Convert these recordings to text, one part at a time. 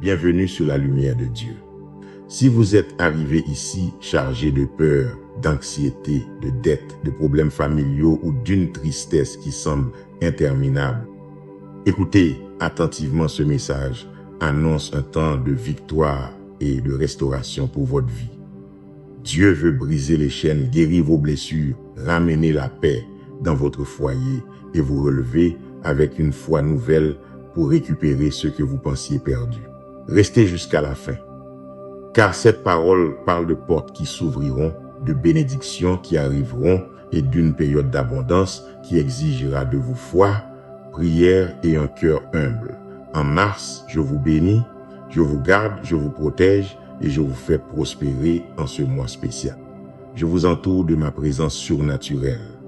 bienvenue sur la lumière de Dieu. Si vous êtes arrivé ici chargé de peur, d'anxiété, de dettes, de problèmes familiaux ou d'une tristesse qui semble interminable, écoutez attentivement ce message, annonce un temps de victoire et de restauration pour votre vie. Dieu veut briser les chaînes, guérir vos blessures, ramener la paix dans votre foyer et vous relever avec une foi nouvelle pour récupérer ce que vous pensiez perdu. Restez jusqu'à la fin, car cette parole parle de portes qui s'ouvriront, de bénédictions qui arriveront et d'une période d'abondance qui exigera de vous foi, prière et un cœur humble. En mars, je vous bénis, je vous garde, je vous protège et je vous fais prospérer en ce mois spécial. Je vous entoure de ma présence surnaturelle.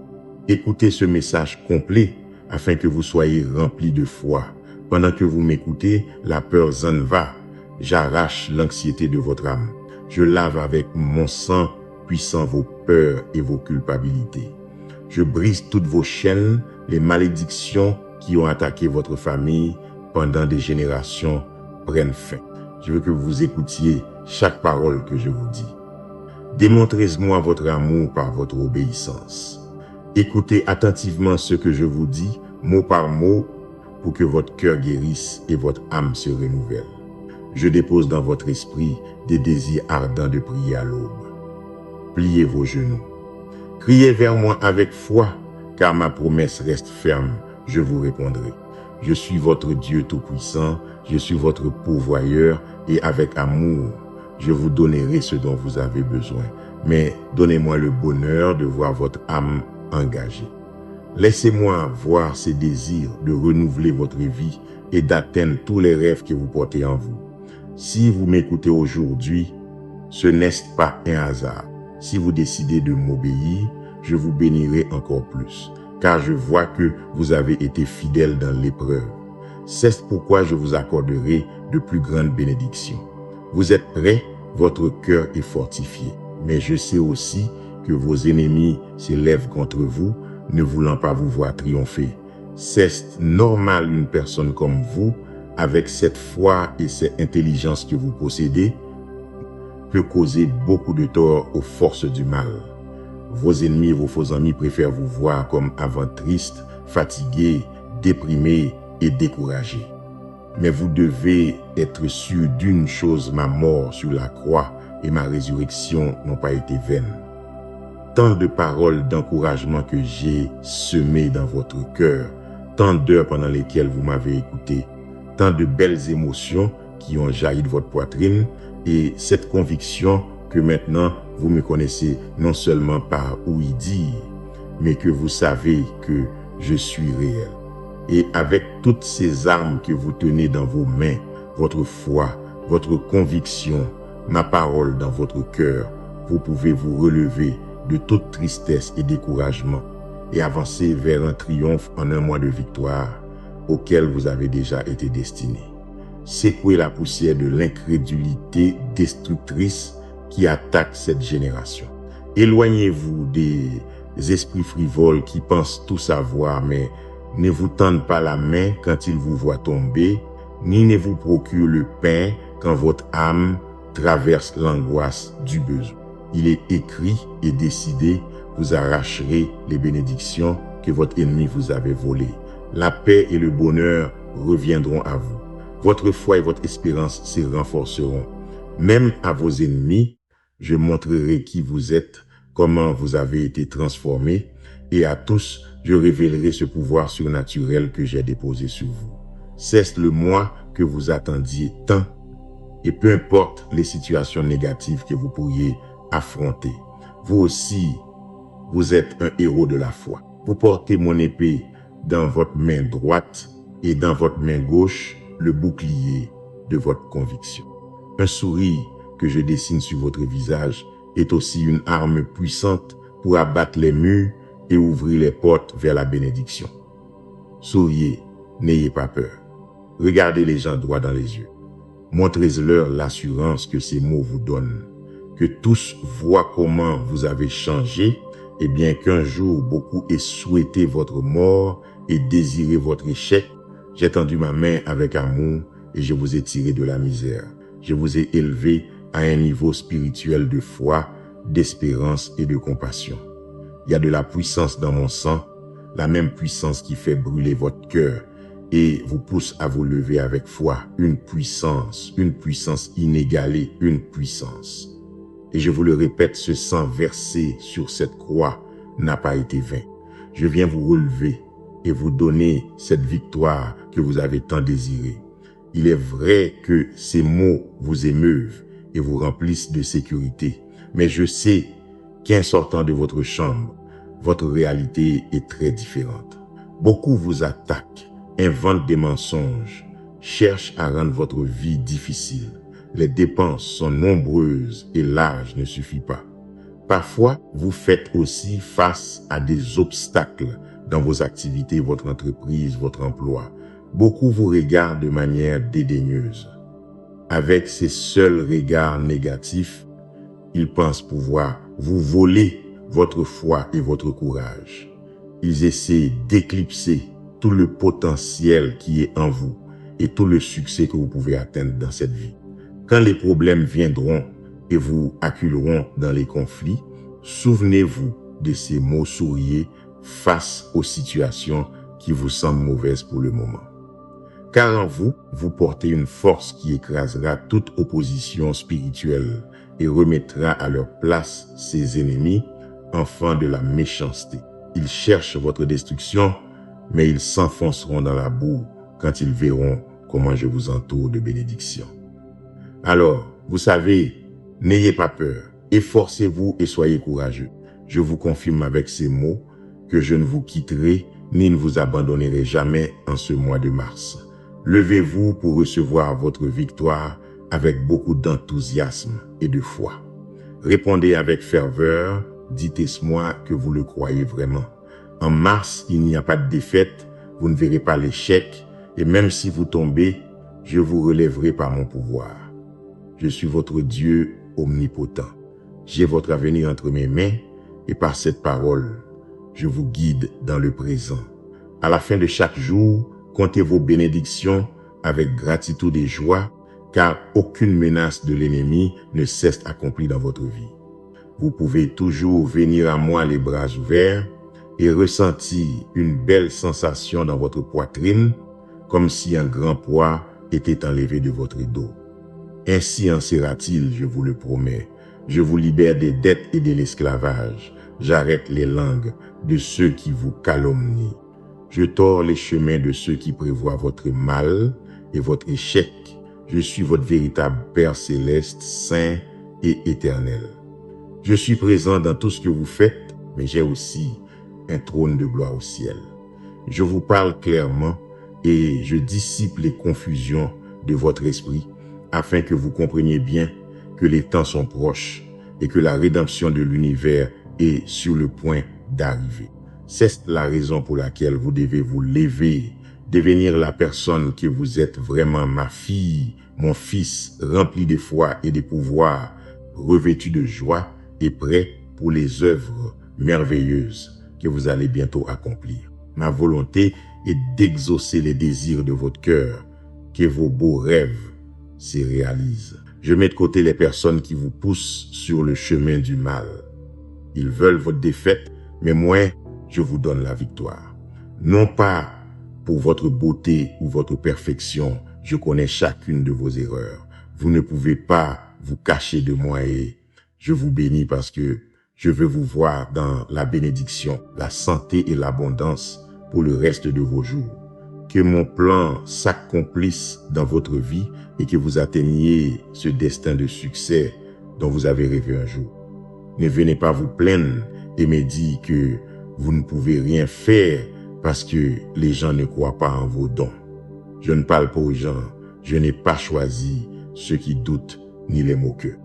Écoutez ce message complet afin que vous soyez remplis de foi. Pendant que vous m'écoutez, la peur s'en va. J'arrache l'anxiété de votre âme. Je lave avec mon sang puissant vos peurs et vos culpabilités. Je brise toutes vos chaînes, les malédictions qui ont attaqué votre famille pendant des générations prennent fin. Je veux que vous écoutiez chaque parole que je vous dis. Démontrez-moi votre amour par votre obéissance. Écoutez attentivement ce que je vous dis, mot par mot, pour que votre cœur guérisse et votre âme se renouvelle. Je dépose dans votre esprit des désirs ardents de prier à l'aube. Pliez vos genoux. Criez vers moi avec foi, car ma promesse reste ferme, je vous répondrai. Je suis votre Dieu Tout-Puissant, je suis votre pourvoyeur et avec amour, je vous donnerai ce dont vous avez besoin. Mais donnez-moi le bonheur de voir votre âme engagée. Laissez-moi voir ces désirs de renouveler votre vie et d'atteindre tous les rêves que vous portez en vous. Si vous m'écoutez aujourd'hui, ce n'est pas un hasard. Si vous décidez de m'obéir, je vous bénirai encore plus, car je vois que vous avez été fidèles dans l'épreuve. C'est pourquoi je vous accorderai de plus grandes bénédictions. Vous êtes prêts, votre cœur est fortifié. Mais je sais aussi que vos ennemis s'élèvent contre vous, ne voulant pas vous voir triompher. C'est normal une personne comme vous, avec cette foi et cette intelligence que vous possédez, peut causer beaucoup de tort aux forces du mal. Vos ennemis et vos faux amis préfèrent vous voir comme avant triste, fatigué, déprimé et découragé. Mais vous devez être sûr d'une chose, ma mort sur la croix et ma résurrection n'ont pas été vaines. Tant de paroles d'encouragement que j'ai semées dans votre cœur, tant d'heures pendant lesquelles vous m'avez écouté, tant de belles émotions qui ont jailli de votre poitrine et cette conviction que maintenant vous me connaissez non seulement par ouï dire, mais que vous savez que je suis réel. Et avec toutes ces armes que vous tenez dans vos mains, votre foi, votre conviction, ma parole dans votre cœur, vous pouvez vous relever de toute tristesse et découragement et avancer vers un triomphe en un mois de victoire auquel vous avez déjà été destiné. Secouez la poussière de l'incrédulité destructrice qui attaque cette génération. Éloignez-vous des esprits frivoles qui pensent tout savoir mais ne vous tendent pas la main quand ils vous voient tomber, ni ne vous procurent le pain quand votre âme traverse l'angoisse du besoin. Il est écrit et décidé, vous arracherez les bénédictions que votre ennemi vous avait volées. La paix et le bonheur reviendront à vous. Votre foi et votre espérance se renforceront. Même à vos ennemis, je montrerai qui vous êtes, comment vous avez été transformés, et à tous, je révélerai ce pouvoir surnaturel que j'ai déposé sur vous. C'est le mois que vous attendiez tant, et peu importe les situations négatives que vous pourriez affronter, vous aussi, vous êtes un héros de la foi. Vous portez mon épée dans votre main droite et dans votre main gauche, le bouclier de votre conviction. Un sourire que je dessine sur votre visage est aussi une arme puissante pour abattre les murs et ouvrir les portes vers la bénédiction. Souriez, n'ayez pas peur. Regardez les gens droit dans les yeux. Montrez-leur l'assurance que ces mots vous donnent. Que tous voient comment vous avez changé, et bien qu'un jour beaucoup aient souhaité votre mort et désiré votre échec, j'ai tendu ma main avec amour et je vous ai tiré de la misère. Je vous ai élevé à un niveau spirituel de foi, d'espérance et de compassion. Il y a de la puissance dans mon sang, la même puissance qui fait brûler votre cœur et vous pousse à vous lever avec foi. Une puissance inégalée, une puissance. Et je vous le répète, ce sang versé sur cette croix n'a pas été vain. Je viens vous relever et vous donner cette victoire que vous avez tant désirée. Il est vrai que ces mots vous émeuvent et vous remplissent de sécurité, mais je sais qu'en sortant de votre chambre, votre réalité est très différente. Beaucoup vous attaquent, inventent des mensonges, cherchent à rendre votre vie difficile. Les dépenses sont nombreuses et l'âge ne suffit pas. Parfois, vous faites aussi face à des obstacles dans vos activités, votre entreprise, votre emploi. Beaucoup vous regardent de manière dédaigneuse. Avec ces seuls regards négatifs, ils pensent pouvoir vous voler votre foi et votre courage. Ils essaient d'éclipser tout le potentiel qui est en vous et tout le succès que vous pouvez atteindre dans cette vie. Quand les problèmes viendront et vous acculeront dans les conflits, souvenez-vous de ces mots souriés face aux situations qui vous semblent mauvaises pour le moment. Car en vous, vous portez une force qui écrasera toute opposition spirituelle et remettra à leur place ses ennemis, enfants de la méchanceté. Ils cherchent votre destruction, mais ils s'enfonceront dans la boue quand ils verront comment je vous entoure de bénédictions. Alors, vous savez, n'ayez pas peur, efforcez-vous et soyez courageux. Je vous confirme avec ces mots que je ne vous quitterai ni ne vous abandonnerai jamais en ce mois de mars. Levez-vous pour recevoir votre victoire avec beaucoup d'enthousiasme et de foi. Répondez avec ferveur, dites-moi que vous le croyez vraiment. En mars, il n'y a pas de défaite, vous ne verrez pas l'échec, et même si vous tombez, je vous relèverai par mon pouvoir. Je suis votre Dieu omnipotent. J'ai votre avenir entre mes mains, et par cette parole, je vous guide dans le présent. À la fin de chaque jour, comptez vos bénédictions avec gratitude et joie, car aucune menace de l'ennemi ne cesse accomplie dans votre vie. Vous pouvez toujours venir à moi les bras ouverts et ressentir une belle sensation dans votre poitrine, comme si un grand poids était enlevé de votre dos. Ainsi en sera-t-il, je vous le promets. Je vous libère des dettes et de l'esclavage. J'arrête les langues de ceux qui vous calomnient. Je tords les chemins de ceux qui prévoient votre mal et votre échec. Je suis votre véritable Père céleste, saint et éternel. Je suis présent dans tout ce que vous faites, mais j'ai aussi un trône de gloire au ciel. Je vous parle clairement et je dissipe les confusions de votre esprit afin que vous compreniez bien que les temps sont proches et que la rédemption de l'univers est sur le point d'arriver. C'est la raison pour laquelle vous devez vous lever, devenir la personne que vous êtes vraiment, ma fille, mon fils, rempli de foi et de pouvoir, revêtu de joie et prêt pour les œuvres merveilleuses que vous allez bientôt accomplir. Ma volonté est d'exaucer les désirs de votre cœur, que vos beaux rêves se réalisent. Je mets de côté les personnes qui vous poussent sur le chemin du mal. Ils veulent votre défaite, mais moi, je vous donne la victoire. Non pas pour votre beauté ou votre perfection, je connais chacune de vos erreurs. Vous ne pouvez pas vous cacher de moi et je vous bénis parce que je veux vous voir dans la bénédiction, la santé et l'abondance pour le reste de vos jours. Que mon plan s'accomplisse dans votre vie et que vous atteigniez ce destin de succès dont vous avez rêvé un jour. Ne venez pas vous plaindre et me dire que vous ne pouvez rien faire parce que les gens ne croient pas en vos dons. Je ne parle pas aux gens, je n'ai pas choisi ceux qui doutent ni les moqueux.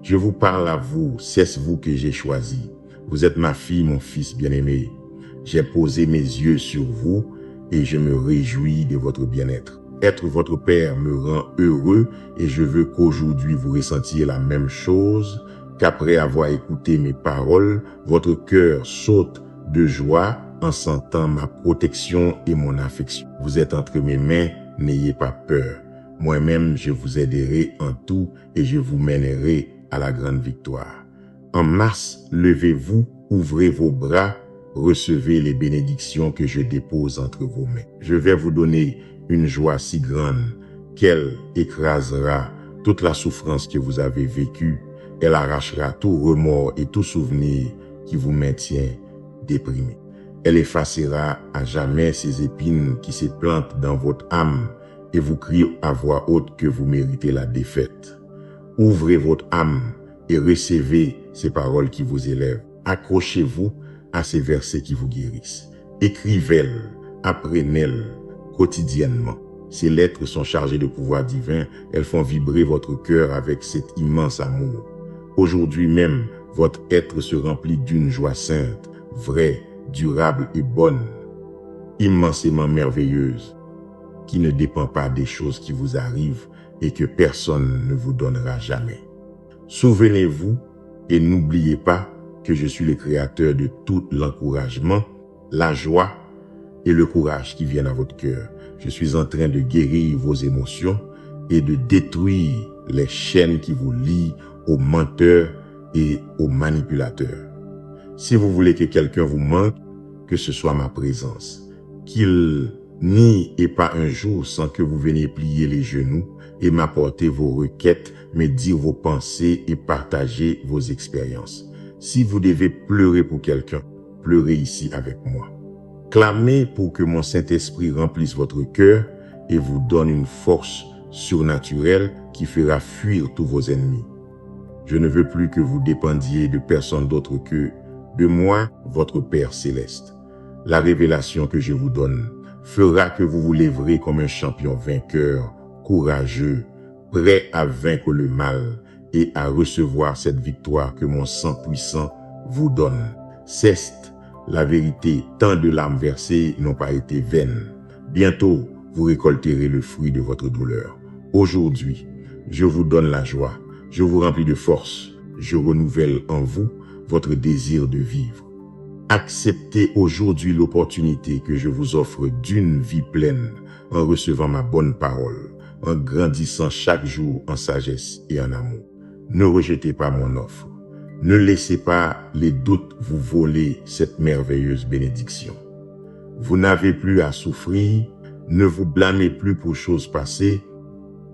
Je vous parle à vous, c'est vous que j'ai choisi. Vous êtes ma fille, mon fils bien-aimé. J'ai posé mes yeux sur vous et je me réjouis de votre bien-être. Être votre père me rend heureux et je veux qu'aujourd'hui vous ressentiez la même chose, qu'après avoir écouté mes paroles, votre cœur saute de joie en sentant ma protection et mon affection. Vous êtes entre mes mains, n'ayez pas peur. Moi-même, je vous aiderai en tout et je vous mènerai à la grande victoire. En masse, levez-vous, ouvrez vos bras, recevez les bénédictions que je dépose entre vos mains. Je vais vous donner une joie si grande qu'elle écrasera toute la souffrance que vous avez vécue. Elle arrachera tout remords et tout souvenir qui vous maintient déprimé. Elle effacera à jamais ces épines qui se plantent dans votre âme et vous crie à voix haute que vous méritez la défaite. Ouvrez votre âme et recevez ces paroles qui vous élèvent. Accrochez-vous à ces versets qui vous guérissent. Écrivez-les, apprenez-les quotidiennement. Ces lettres sont chargées de pouvoir divin. Elles font vibrer votre cœur avec cet immense amour. Aujourd'hui même, votre être se remplit d'une joie sainte, vraie, durable et bonne, immensément merveilleuse, qui ne dépend pas des choses qui vous arrivent et que personne ne vous donnera jamais. Souvenez-vous et n'oubliez pas que je suis le créateur de tout l'encouragement, la joie et le courage qui viennent à votre cœur. Je suis en train de guérir vos émotions et de détruire les chaînes qui vous lient aux menteurs et aux manipulateurs. Si vous voulez que quelqu'un vous manque, que ce soit ma présence, qu'il n'y ait pas un jour sans que vous veniez plier les genoux et m'apporter vos requêtes, me dire vos pensées et partager vos expériences. Si vous devez pleurer pour quelqu'un, pleurez ici avec moi. Clamez pour que mon Saint-Esprit remplisse votre cœur et vous donne une force surnaturelle qui fera fuir tous vos ennemis. Je ne veux plus que vous dépendiez de personne d'autre que de moi, votre Père céleste. La révélation que je vous donne fera que vous vous lèverez comme un champion vainqueur, courageux, prêt à vaincre le mal et à recevoir cette victoire que mon sang puissant vous donne. Certes, la vérité, tant de larmes versées n'ont pas été vaines. Bientôt, vous récolterez le fruit de votre douleur. Aujourd'hui, je vous donne la joie, je vous remplis de force, je renouvelle en vous votre désir de vivre. Acceptez aujourd'hui l'opportunité que je vous offre d'une vie pleine en recevant ma bonne parole, en grandissant chaque jour en sagesse et en amour. Ne rejetez pas mon offre. Ne laissez pas les doutes vous voler cette merveilleuse bénédiction. Vous n'avez plus à souffrir, ne vous blâmez plus pour choses passées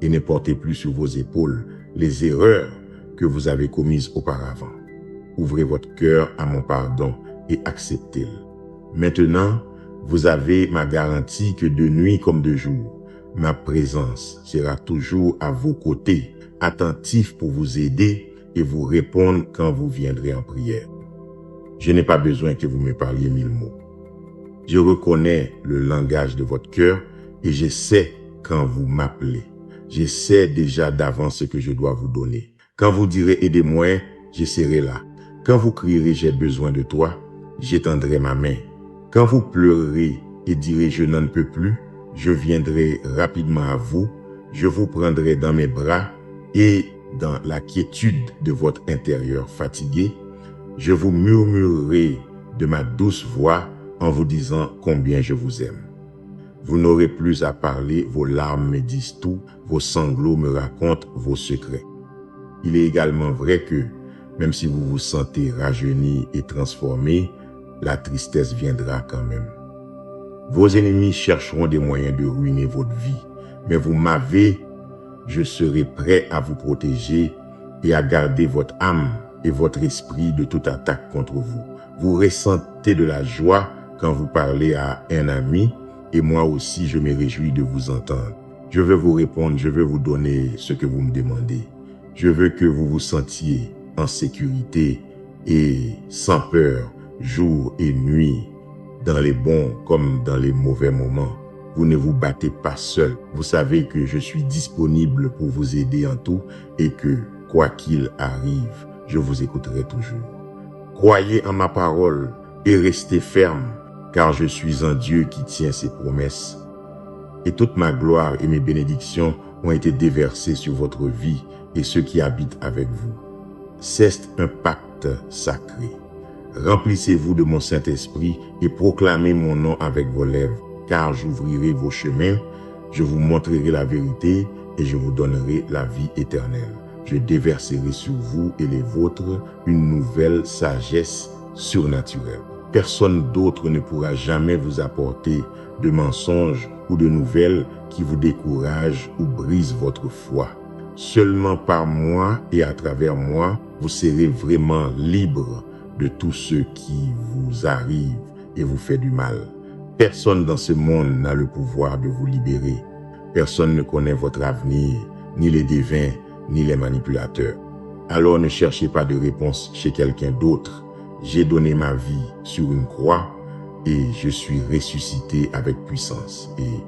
et ne portez plus sur vos épaules les erreurs que vous avez commises auparavant. Ouvrez votre cœur à mon pardon et acceptez-le. Maintenant, vous avez ma garantie que de nuit comme de jour, ma présence sera toujours à vos côtés, attentif pour vous aider et vous répondre quand vous viendrez en prière. Je n'ai pas besoin que vous me parliez 1000 mots. Je reconnais le langage de votre cœur et je sais quand vous m'appelez. Je sais déjà d'avance ce que je dois vous donner. Quand vous direz « aidez-moi », je serai là. Quand vous crierez « j'ai besoin de toi », j'étendrai ma main. Quand vous pleurerez et direz « je n'en peux plus », je viendrai rapidement à vous, je vous prendrai dans mes bras et dans la quiétude de votre intérieur fatigué, je vous murmurerai de ma douce voix en vous disant combien je vous aime. Vous n'aurez plus à parler, vos larmes me disent tout, vos sanglots me racontent vos secrets. Il est également vrai que, même si vous vous sentez rajeuni et transformé, la tristesse viendra quand même. Vos ennemis chercheront des moyens de ruiner votre vie, mais vous m'avez, je serai prêt à vous protéger et à garder votre âme et votre esprit de toute attaque contre vous. Vous ressentez de la joie quand vous parlez à un ami et moi aussi je me réjouis de vous entendre. Je veux vous répondre, je veux vous donner ce que vous me demandez. Je veux que vous vous sentiez en sécurité et sans peur, jour et nuit, dans les bons comme dans les mauvais moments. Vous ne vous battez pas seul. Vous savez que je suis disponible pour vous aider en tout et que, quoi qu'il arrive, je vous écouterai toujours. Croyez en ma parole et restez ferme, car je suis un Dieu qui tient ses promesses. Et toute ma gloire et mes bénédictions ont été déversées sur votre vie et ceux qui habitent avec vous. C'est un pacte sacré. Remplissez-vous de mon Saint-Esprit et proclamez mon nom avec vos lèvres, car j'ouvrirai vos chemins, je vous montrerai la vérité et je vous donnerai la vie éternelle. Je déverserai sur vous et les vôtres une nouvelle sagesse surnaturelle. Personne d'autre ne pourra jamais vous apporter de mensonges ou de nouvelles qui vous découragent ou brisent votre foi. Seulement par moi et à travers moi, vous serez vraiment libre de tout ce qui vous arrive et vous fait du mal. Personne dans ce monde n'a le pouvoir de vous libérer. Personne ne connaît votre avenir, ni les devins, ni les manipulateurs. Alors ne cherchez pas de réponse chez quelqu'un d'autre. J'ai donné ma vie sur une croix et je suis ressuscité avec puissance. Et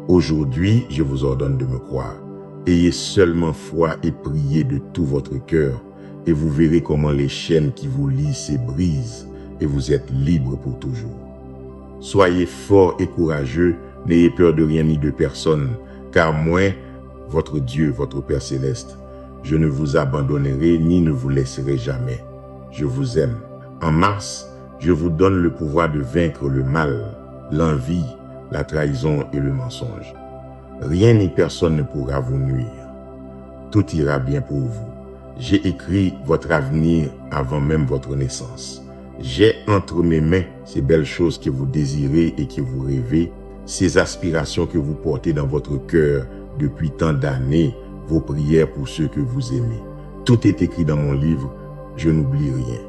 aujourd'hui, je vous ordonne de me croire. Ayez seulement foi et priez de tout votre cœur et vous verrez comment les chaînes qui vous lient se brisent et vous êtes libre pour toujours. Soyez forts et courageux, n'ayez peur de rien ni de personne, car moi, votre Dieu, votre Père Céleste, je ne vous abandonnerai ni ne vous laisserai jamais. Je vous aime. En mars, je vous donne le pouvoir de vaincre le mal, l'envie, la trahison et le mensonge. Rien ni personne ne pourra vous nuire. Tout ira bien pour vous. J'ai écrit votre avenir avant même votre naissance. J'ai entre mes mains ces belles choses que vous désirez et que vous rêvez, ces aspirations que vous portez dans votre cœur depuis tant d'années, vos prières pour ceux que vous aimez. Tout est écrit dans mon livre, je n'oublie rien.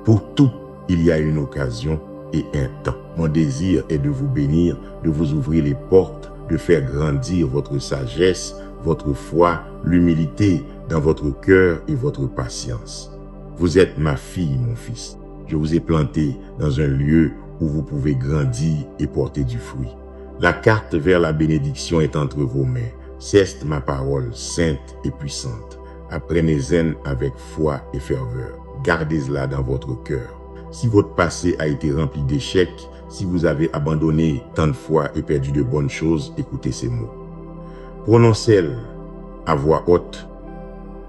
Pour tout, il y a une occasion et un temps. Mon désir est de vous bénir, de vous ouvrir les portes, de faire grandir votre sagesse, votre foi, l'humilité dans votre cœur et votre patience. Vous êtes ma fille, mon fils. Je vous ai planté dans un lieu où vous pouvez grandir et porter du fruit. La carte vers la bénédiction est entre vos mains. C'est ma parole sainte et puissante. Apprenez-en avec foi et ferveur. Gardez-la dans votre cœur. Si votre passé a été rempli d'échecs, si vous avez abandonné tant de fois et perdu de bonnes choses, écoutez ces mots. Prononcez-les à voix haute.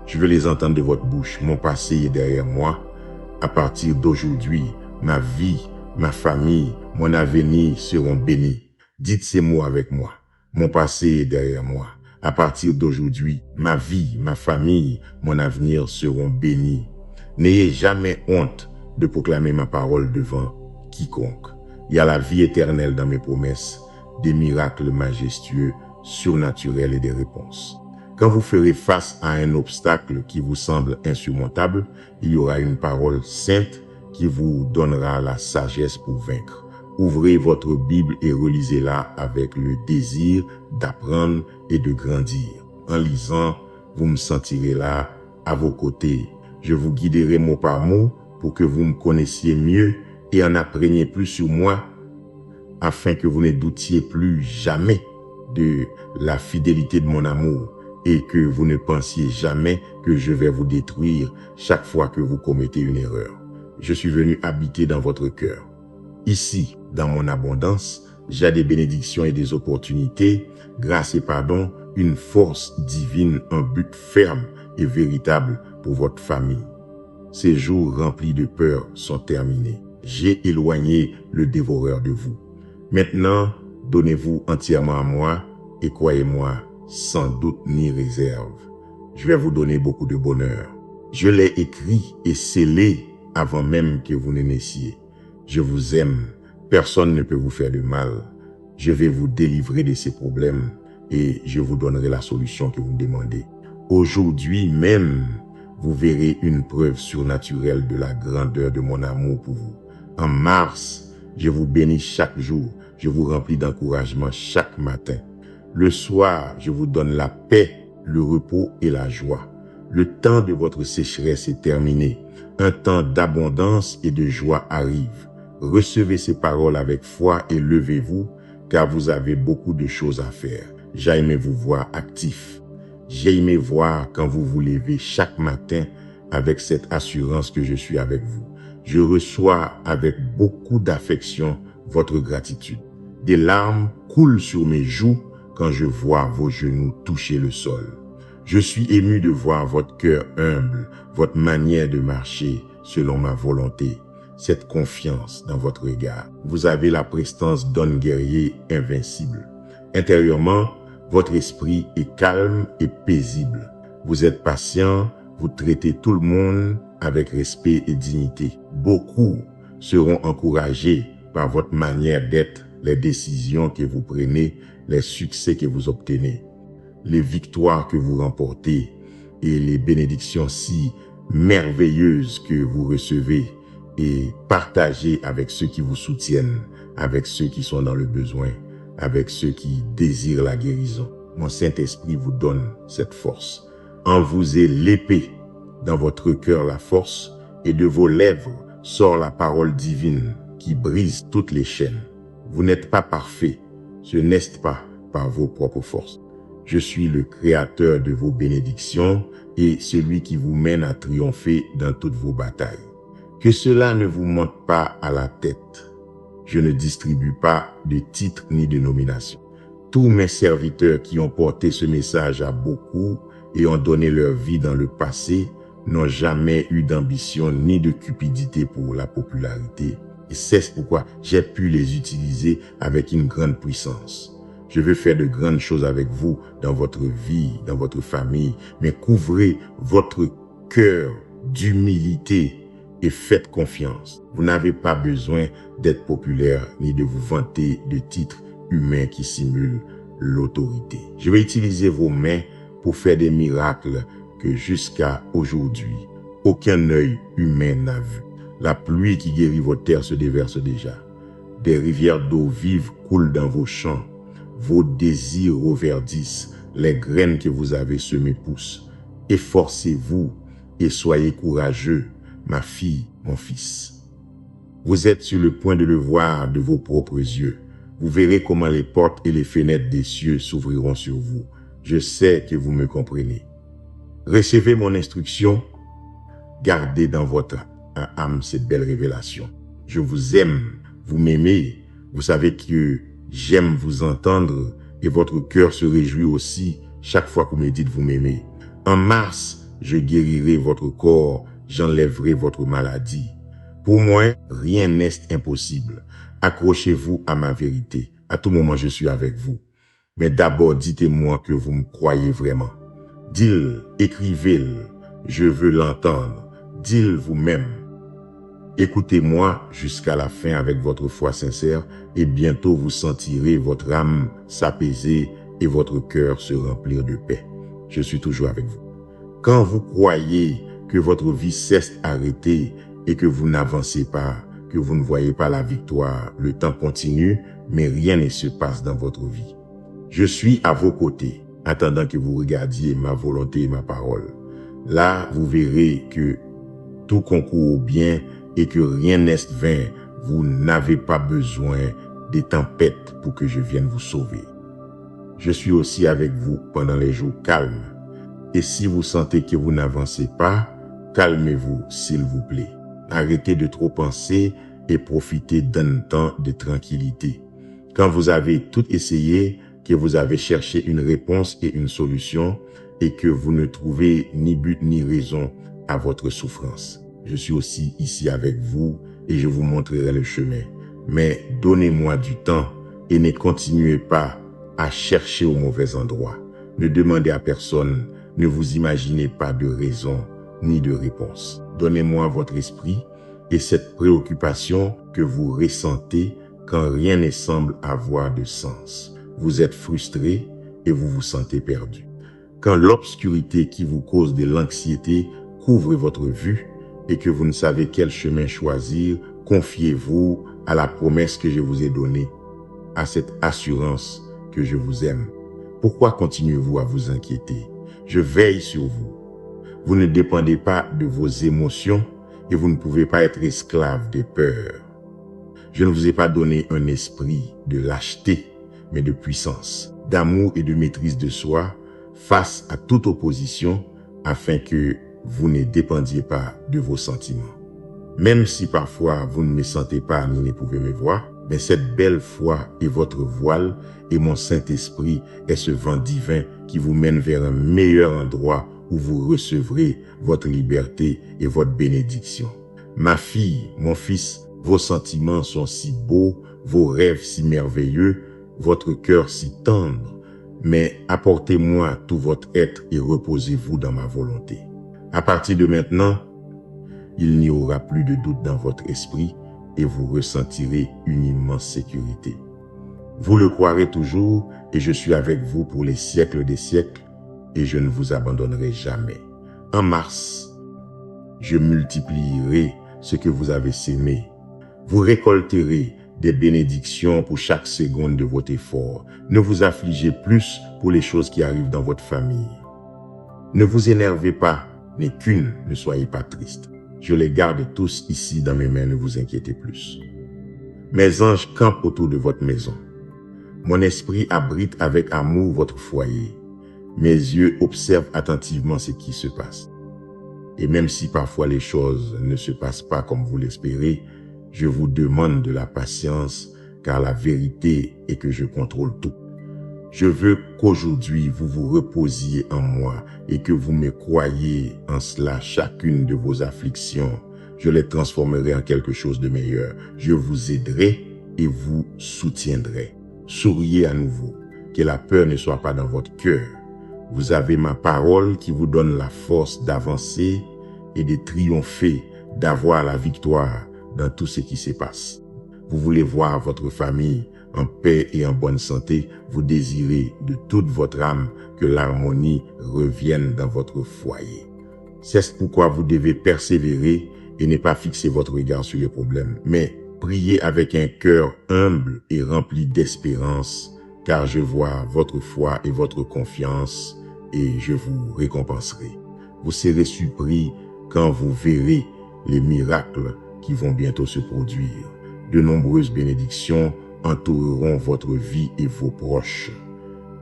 Je veux les entendre de votre bouche. Mon passé est derrière moi. À partir d'aujourd'hui, ma vie, ma famille, mon avenir seront bénis. Dites ces mots avec moi. Mon passé est derrière moi. À partir d'aujourd'hui, ma vie, ma famille, mon avenir seront bénis. N'ayez jamais honte de proclamer ma parole devant quiconque. Il y a la vie éternelle dans mes promesses, des miracles majestueux, surnaturels et des réponses. Quand vous ferez face à un obstacle qui vous semble insurmontable, il y aura une parole sainte qui vous donnera la sagesse pour vaincre. Ouvrez votre Bible et relisez-la avec le désir d'apprendre et de grandir. En lisant, vous me sentirez là, à vos côtés. Je vous guiderai mot par mot pour que vous me connaissiez mieux et en appreniez plus sur moi, afin que vous ne doutiez plus jamais de la fidélité de mon amour et que vous ne pensiez jamais que je vais vous détruire chaque fois que vous commettez une erreur. Je suis venu habiter dans votre cœur. Ici, dans mon abondance, j'ai des bénédictions et des opportunités, grâce et pardon, une force divine, un but ferme et véritable pour votre famille. Ces jours remplis de peur sont terminés. J'ai éloigné le dévoreur de vous. Maintenant, donnez-vous entièrement à moi et croyez-moi, sans doute ni réserve. Je vais vous donner beaucoup de bonheur. Je l'ai écrit et scellé avant même que vous ne naissiez. Je vous aime. Personne ne peut vous faire de mal. Je vais vous délivrer de ces problèmes et je vous donnerai la solution que vous me demandez. Aujourd'hui même, vous verrez une preuve surnaturelle de la grandeur de mon amour pour vous. En mars, je vous bénis chaque jour. Je vous remplis d'encouragement chaque matin. Le soir, je vous donne la paix, le repos et la joie. Le temps de votre sécheresse est terminé. Un temps d'abondance et de joie arrive. Recevez ces paroles avec foi et levez-vous, car vous avez beaucoup de choses à faire. J'ai aimé vous voir actif. J'ai aimé voir quand vous vous levez chaque matin avec cette assurance que je suis avec vous. Je reçois avec beaucoup d'affection votre gratitude. Des larmes coulent sur mes joues quand je vois vos genoux toucher le sol. Je suis ému de voir votre cœur humble, votre manière de marcher selon ma volonté, cette confiance dans votre regard. Vous avez la prestance d'un guerrier invincible. Intérieurement, Votre esprit est calme et paisible. Vous êtes patient, vous traitez tout le monde avec respect et dignité. Beaucoup seront encouragés par votre manière d'être, les décisions que vous prenez, les succès que vous obtenez, les victoires que vous remportez et les bénédictions si merveilleuses que vous recevez et partagez avec ceux qui vous soutiennent, avec ceux qui sont dans le besoin, avec ceux qui désirent la guérison. Mon Saint-Esprit vous donne cette force. En vous est l'épée, dans votre cœur la force, et de vos lèvres sort la parole divine qui brise toutes les chaînes. Vous n'êtes pas parfait, ce n'est pas par vos propres forces. Je suis le créateur de vos bénédictions et celui qui vous mène à triompher dans toutes vos batailles. Que cela ne vous monte pas à la tête. Je ne distribue pas de titres ni de nominations. Tous mes serviteurs qui ont porté ce message à beaucoup et ont donné leur vie dans le passé n'ont jamais eu d'ambition ni de cupidité pour la popularité. Et c'est pourquoi j'ai pu les utiliser avec une grande puissance. Je veux faire de grandes choses avec vous dans votre vie, dans votre famille, mais couvrez votre cœur d'humilité et faites confiance. Vous n'avez pas besoin d'être populaire ni de vous vanter de titres humains qui simulent l'autorité. Je vais utiliser vos mains pour faire des miracles que jusqu'à aujourd'hui, aucun œil humain n'a vu. La pluie qui guérit vos terres se déverse déjà. Des rivières d'eau vive coulent dans vos champs. Vos désirs reverdissent, les graines que vous avez semées poussent. Efforcez-vous et soyez courageux, ma fille, mon fils. Vous êtes sur le point de le voir de vos propres yeux. Vous verrez comment les portes et les fenêtres des cieux s'ouvriront sur vous. Je sais que vous me comprenez. Recevez mon instruction, gardez dans votre âme cette belle révélation. Je vous aime, vous m'aimez, vous savez que j'aime vous entendre et votre cœur se réjouit aussi chaque fois que vous me dites vous m'aimez. En mars, je guérirai votre corps, j'enlèverai votre maladie. Pour moi, rien n'est impossible. Accrochez-vous à ma vérité. À tout moment, je suis avec vous. Mais d'abord, dites-moi que vous me croyez vraiment. Dites-le, écrivez-le, je veux l'entendre. Dites-le vous-même. Écoutez-moi jusqu'à la fin avec votre foi sincère et bientôt vous sentirez votre âme s'apaiser et votre cœur se remplir de paix. Je suis toujours avec vous. Quand vous croyez que votre vie cesse arrêtée et que vous n'avancez pas, que vous ne voyez pas la victoire, le temps continue, mais rien ne se passe dans votre vie. Je suis à vos côtés, attendant que vous regardiez ma volonté et ma parole. Là, vous verrez que tout concourt au bien et que rien n'est vain. Vous n'avez pas besoin des tempêtes pour que je vienne vous sauver. Je suis aussi avec vous pendant les jours calmes. Et si vous sentez que vous n'avancez pas, calmez-vous, s'il vous plaît. Arrêtez de trop penser et profitez d'un temps de tranquillité. Quand vous avez tout essayé, que vous avez cherché une réponse et une solution, et que vous ne trouvez ni but ni raison à votre souffrance. Je suis aussi ici avec vous et je vous montrerai le chemin. Mais donnez-moi du temps et ne continuez pas à chercher au mauvais endroit. Ne demandez à personne, ne vous imaginez pas de raison ni de réponse. Donnez-moi votre esprit et cette préoccupation que vous ressentez quand rien ne semble avoir de sens. Vous êtes frustré et vous vous sentez perdu. Quand l'obscurité qui vous cause de l'anxiété couvre votre vue et que vous ne savez quel chemin choisir, confiez-vous à la promesse que je vous ai donnée, à cette assurance que je vous aime. Pourquoi continuez-vous à vous inquiéter? Je veille sur vous. Vous ne dépendez pas de vos émotions et vous ne pouvez pas être esclave des peurs. Je ne vous ai pas donné un esprit de lâcheté, mais de puissance, d'amour et de maîtrise de soi face à toute opposition afin que vous ne dépendiez pas de vos sentiments. Même si parfois vous ne me sentez pas ni ne pouvez me voir, mais cette belle foi est votre voile et mon Saint-Esprit est ce vent divin qui vous mène vers un meilleur endroit où vous recevrez votre liberté et votre bénédiction. Ma fille, mon fils, vos sentiments sont si beaux, vos rêves si merveilleux, votre cœur si tendre. mais apportez-moi tout votre être et reposez-vous dans ma volonté. À partir de maintenant, il n'y aura plus de doute dans votre esprit et vous ressentirez une immense sécurité. Vous le croirez toujours et je suis avec vous pour les siècles des siècles et je ne vous abandonnerai jamais. En mars, je multiplierai ce que vous avez sémé. Vous récolterez des bénédictions pour chaque seconde de votre effort. Ne vous affligez plus pour les choses qui arrivent dans votre famille. Ne vous énervez pas, ni qu'une, ne soyez pas triste. Je les garde tous ici dans mes mains, ne vous inquiétez plus. Mes anges campent autour de votre maison. Mon esprit abrite avec amour votre foyer. Mes yeux observent attentivement ce qui se passe. Et même si parfois les choses ne se passent pas comme vous l'espérez, je vous demande de la patience, car la vérité est que je contrôle tout. Je veux qu'aujourd'hui vous vous reposiez en moi et que vous me croyiez en cela. Chacune de vos afflictions, je les transformerai en quelque chose de meilleur. Je vous aiderai et vous soutiendrai. Souriez à nouveau, que la peur ne soit pas dans votre cœur. Vous avez ma parole qui vous donne la force d'avancer et de triompher, d'avoir la victoire dans tout ce qui se passe. Vous voulez voir votre famille en paix et en bonne santé, vous désirez de toute votre âme que l'harmonie revienne dans votre foyer. C'est pourquoi vous devez persévérer et ne pas fixer votre regard sur les problèmes, mais priez avec un cœur humble et rempli d'espérance, car je vois votre foi et votre confiance et je vous récompenserai. Vous serez surpris quand vous verrez les miracles qui vont bientôt se produire. De nombreuses bénédictions entoureront votre vie et vos proches.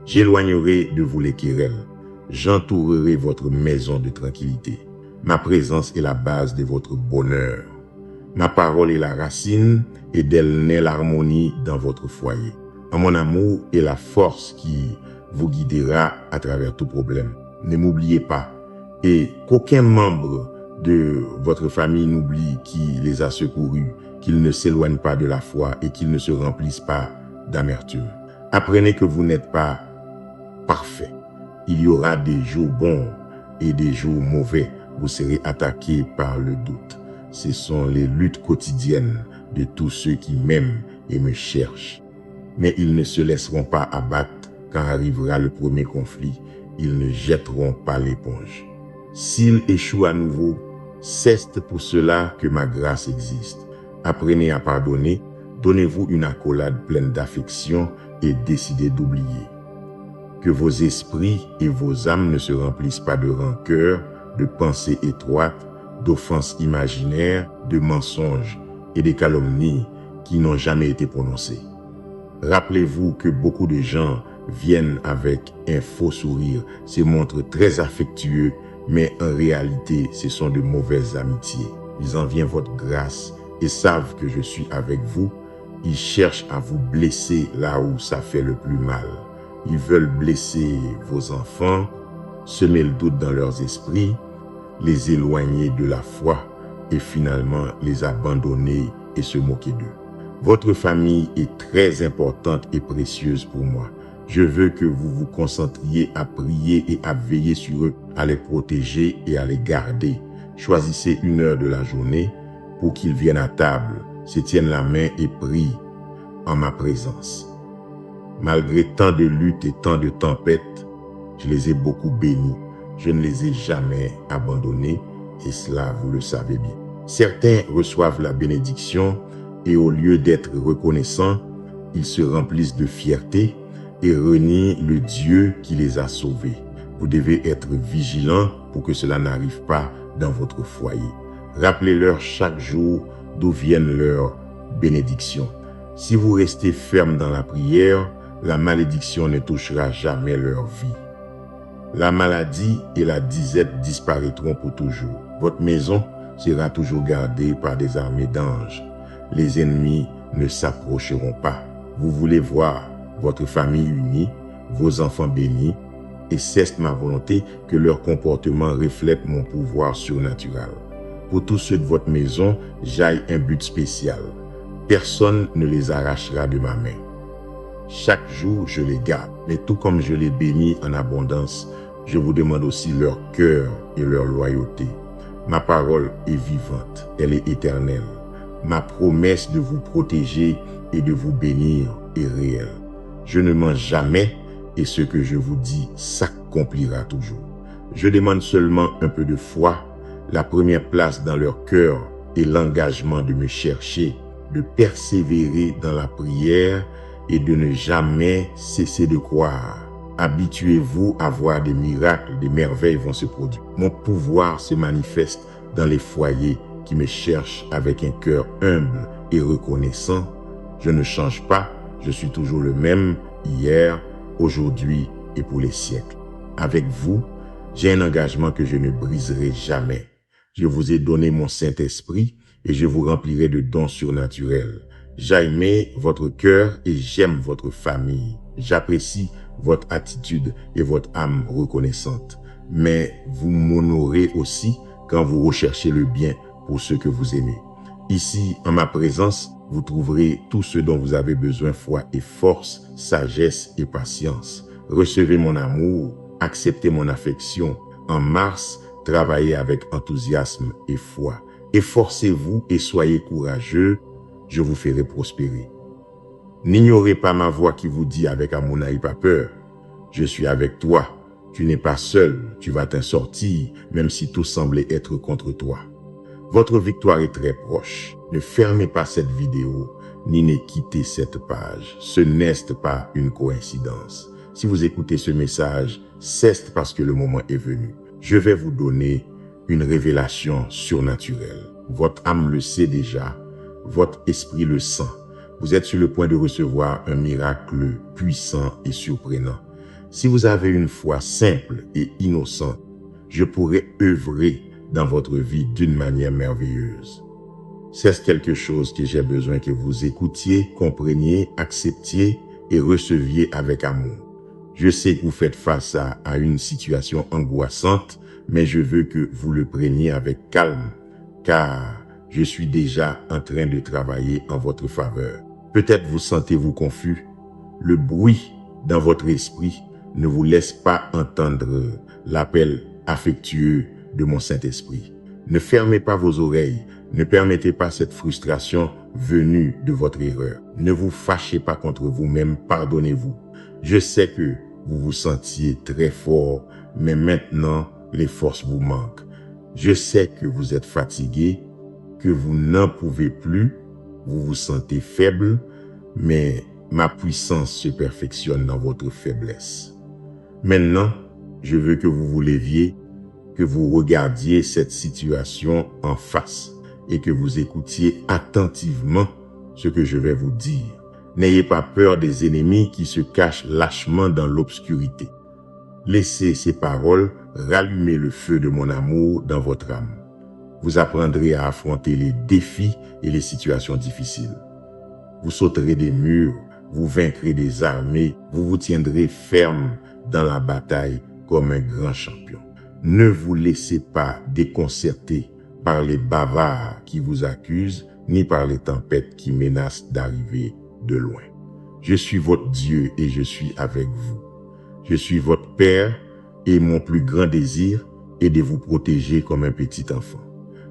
J'éloignerai de vous les querelles. J'entourerai votre maison de tranquillité. Ma présence est la base de votre bonheur. Ma parole est la racine et d'elle naît l'harmonie dans votre foyer. Mon amour est la force qui vous guidera à travers tout problème. Ne m'oubliez pas et qu'aucun membre de votre famille n'oublie qui les a secourus, qu'ils ne s'éloignent pas de la foi et qu'ils ne se remplissent pas d'amertume. Apprenez que vous n'êtes pas parfait. Il y aura des jours bons et des jours mauvais. Vous serez attaqué par le doute. Ce sont les luttes quotidiennes de tous ceux qui m'aiment et me cherchent. Mais ils ne se laisseront pas abattre quand arrivera le premier conflit. Ils ne jetteront pas l'éponge. S'ils échouent à nouveau, c'est pour cela que ma grâce existe. Apprenez à pardonner, donnez-vous une accolade pleine d'affection et décidez d'oublier. Que vos esprits et vos âmes ne se remplissent pas de rancœur, de pensées étroites, d'offenses imaginaires, de mensonges et de calomnies qui n'ont jamais été prononcées. Rappelez-vous que beaucoup de gens viennent avec un faux sourire, se montrent très affectueux, mais en réalité, ce sont de mauvaises amitiés. Ils envient votre grâce et savent que je suis avec vous. Ils cherchent à vous blesser là où ça fait le plus mal. Ils veulent blesser vos enfants, semer le doute dans leurs esprits, les éloigner de la foi et finalement les abandonner et se moquer d'eux. Votre famille est très importante et précieuse pour moi. Je veux que vous vous concentriez à prier et à veiller sur eux, à les protéger et à les garder. Choisissez une heure de la journée pour qu'ils viennent à table, se tiennent la main et prient en ma présence. Malgré tant de luttes et tant de tempêtes, je les ai beaucoup bénis. Je ne les ai jamais abandonnés et cela, vous le savez bien. Certains reçoivent la bénédiction et au lieu d'être reconnaissants, ils se remplissent de fierté et renient le Dieu qui les a sauvés. Vous devez être vigilants pour que cela n'arrive pas dans votre foyer. Rappelez-leur chaque jour d'où viennent leurs bénédictions. Si vous restez ferme dans la prière, la malédiction ne touchera jamais leur vie. La maladie et la disette disparaîtront pour toujours. Votre maison sera toujours gardée par des armées d'anges. Les ennemis ne s'approcheront pas. Vous voulez voir votre famille unie, vos enfants bénis, et c'est ma volonté que leur comportement reflète mon pouvoir surnaturel. Pour tous ceux de votre maison, j'aille un but spécial. Personne ne les arrachera de ma main. Chaque jour, je les garde. Mais tout comme je les bénis en abondance, je vous demande aussi leur cœur et leur loyauté. Ma parole est vivante, elle est éternelle. Ma promesse de vous protéger et de vous bénir est réelle. Je ne mens jamais et ce que je vous dis s'accomplira toujours. Je demande seulement un peu de foi, la première place dans leur cœur et l'engagement de me chercher, de persévérer dans la prière et de ne jamais cesser de croire. Habituez-vous à voir des miracles, des merveilles vont se produire. Mon pouvoir se manifeste dans les foyers qui me cherchent avec un cœur humble et reconnaissant. Je ne change pas, je suis toujours le même hier, aujourd'hui et pour les siècles. Avec vous, j'ai un engagement que je ne briserai jamais. Je vous ai donné mon Saint-Esprit et je vous remplirai de dons surnaturels. J'aime votre cœur et j'aime votre famille. J'apprécie votre attitude et votre âme reconnaissante. Mais vous m'honorez aussi quand vous recherchez le bien pour ceux que vous aimez. Ici, en ma présence, vous trouverez tout ce dont vous avez besoin, foi et force, sagesse et patience. Recevez mon amour, acceptez mon affection. En mars, travaillez avec enthousiasme et foi. Efforcez-vous et soyez courageux, je vous ferai prospérer. N'ignorez pas ma voix qui vous dit avec amour, n'aie pas peur. Je suis avec toi, tu n'es pas seul, tu vas t'en sortir, même si tout semblait être contre toi. Votre victoire est très proche. Ne fermez pas cette vidéo, ni ne quittez cette page. Ce n'est pas une coïncidence. Si vous écoutez ce message, c'est parce que le moment est venu. Je vais vous donner une révélation surnaturelle. Votre âme le sait déjà, votre esprit le sent. Vous êtes sur le point de recevoir un miracle puissant et surprenant. Si vous avez une foi simple et innocente, je pourrais œuvrer dans votre vie d'une manière merveilleuse. C'est quelque chose que j'ai besoin que vous écoutiez, compreniez, acceptiez et receviez avec amour. Je sais que vous faites face à une situation angoissante, mais je veux que vous le preniez avec calme, car je suis déjà en train de travailler en votre faveur. Peut-être vous sentez-vous confus. Le bruit dans votre esprit ne vous laisse pas entendre l'appel affectueux de mon Saint-Esprit. Ne fermez pas vos oreilles. Ne permettez pas cette frustration venue de votre erreur. Ne vous fâchez pas contre vous-même, pardonnez-vous. Je sais que vous vous sentiez très fort, mais maintenant, les forces vous manquent. Je sais que vous êtes fatigué, que vous n'en pouvez plus, vous vous sentez faible, mais ma puissance se perfectionne dans votre faiblesse. Maintenant, je veux que vous vous leviez, que vous regardiez cette situation en face et que vous écoutiez attentivement ce que je vais vous dire. N'ayez pas peur des ennemis qui se cachent lâchement dans l'obscurité. Laissez ces paroles rallumer le feu de mon amour dans votre âme. Vous apprendrez à affronter les défis et les situations difficiles. Vous sauterez des murs, vous vaincrez des armées, vous vous tiendrez ferme dans la bataille comme un grand champion. Ne vous laissez pas déconcerter par les bavards qui vous accusent, ni par les tempêtes qui menacent d'arriver de loin. Je suis votre Dieu et je suis avec vous. Je suis votre Père et mon plus grand désir est de vous protéger comme un petit enfant.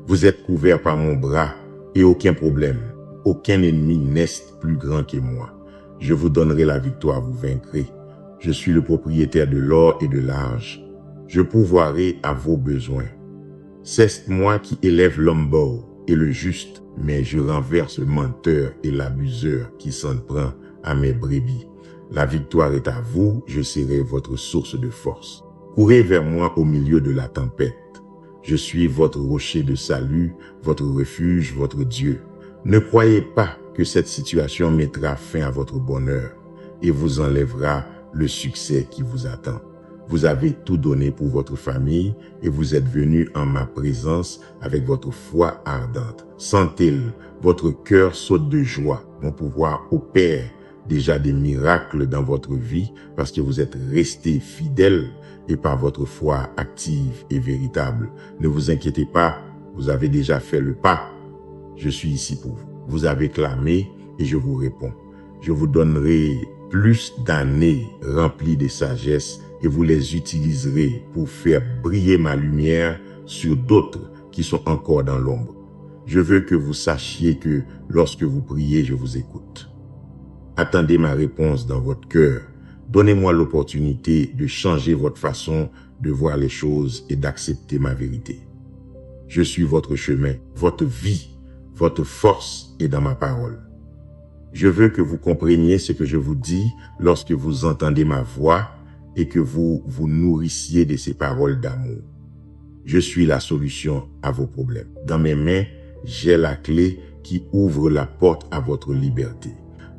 Vous êtes couverts par mon bras et aucun problème, aucun ennemi n'est plus grand que moi. Je vous donnerai la victoire, vous vaincrez. Je suis le propriétaire de l'or et de l'argent. Je pourvoirai à vos besoins. C'est moi qui élève l'homme beau et le juste, mais je renverse le menteur et l'abuseur qui s'en prend à mes brebis. La victoire est à vous, je serai votre source de force. Courez vers moi au milieu de la tempête. Je suis votre rocher de salut, votre refuge, votre Dieu. Ne croyez pas que cette situation mettra fin à votre bonheur et vous enlèvera le succès qui vous attend. Vous avez tout donné pour votre famille et vous êtes venu en ma présence avec votre foi ardente. Sentez-le, votre cœur saute de joie. Mon pouvoir opère déjà des miracles dans votre vie parce que vous êtes resté fidèle et par votre foi active et véritable. Ne vous inquiétez pas, vous avez déjà fait le pas. Je suis ici pour vous. Vous avez clamé et je vous réponds. Je vous donnerai plus d'années remplies de sagesse et vous les utiliserez pour faire briller ma lumière sur d'autres qui sont encore dans l'ombre. Je veux que vous sachiez que lorsque vous priez, je vous écoute. Attendez ma réponse dans votre cœur. Donnez-moi l'opportunité de changer votre façon de voir les choses et d'accepter ma vérité. Je suis votre chemin, votre vie, votre force est dans ma parole. Je veux que vous compreniez ce que je vous dis lorsque vous entendez ma voix et que vous vous nourrissiez de ces paroles d'amour. Je suis la solution à vos problèmes. Dans mes mains, j'ai la clé qui ouvre la porte à votre liberté.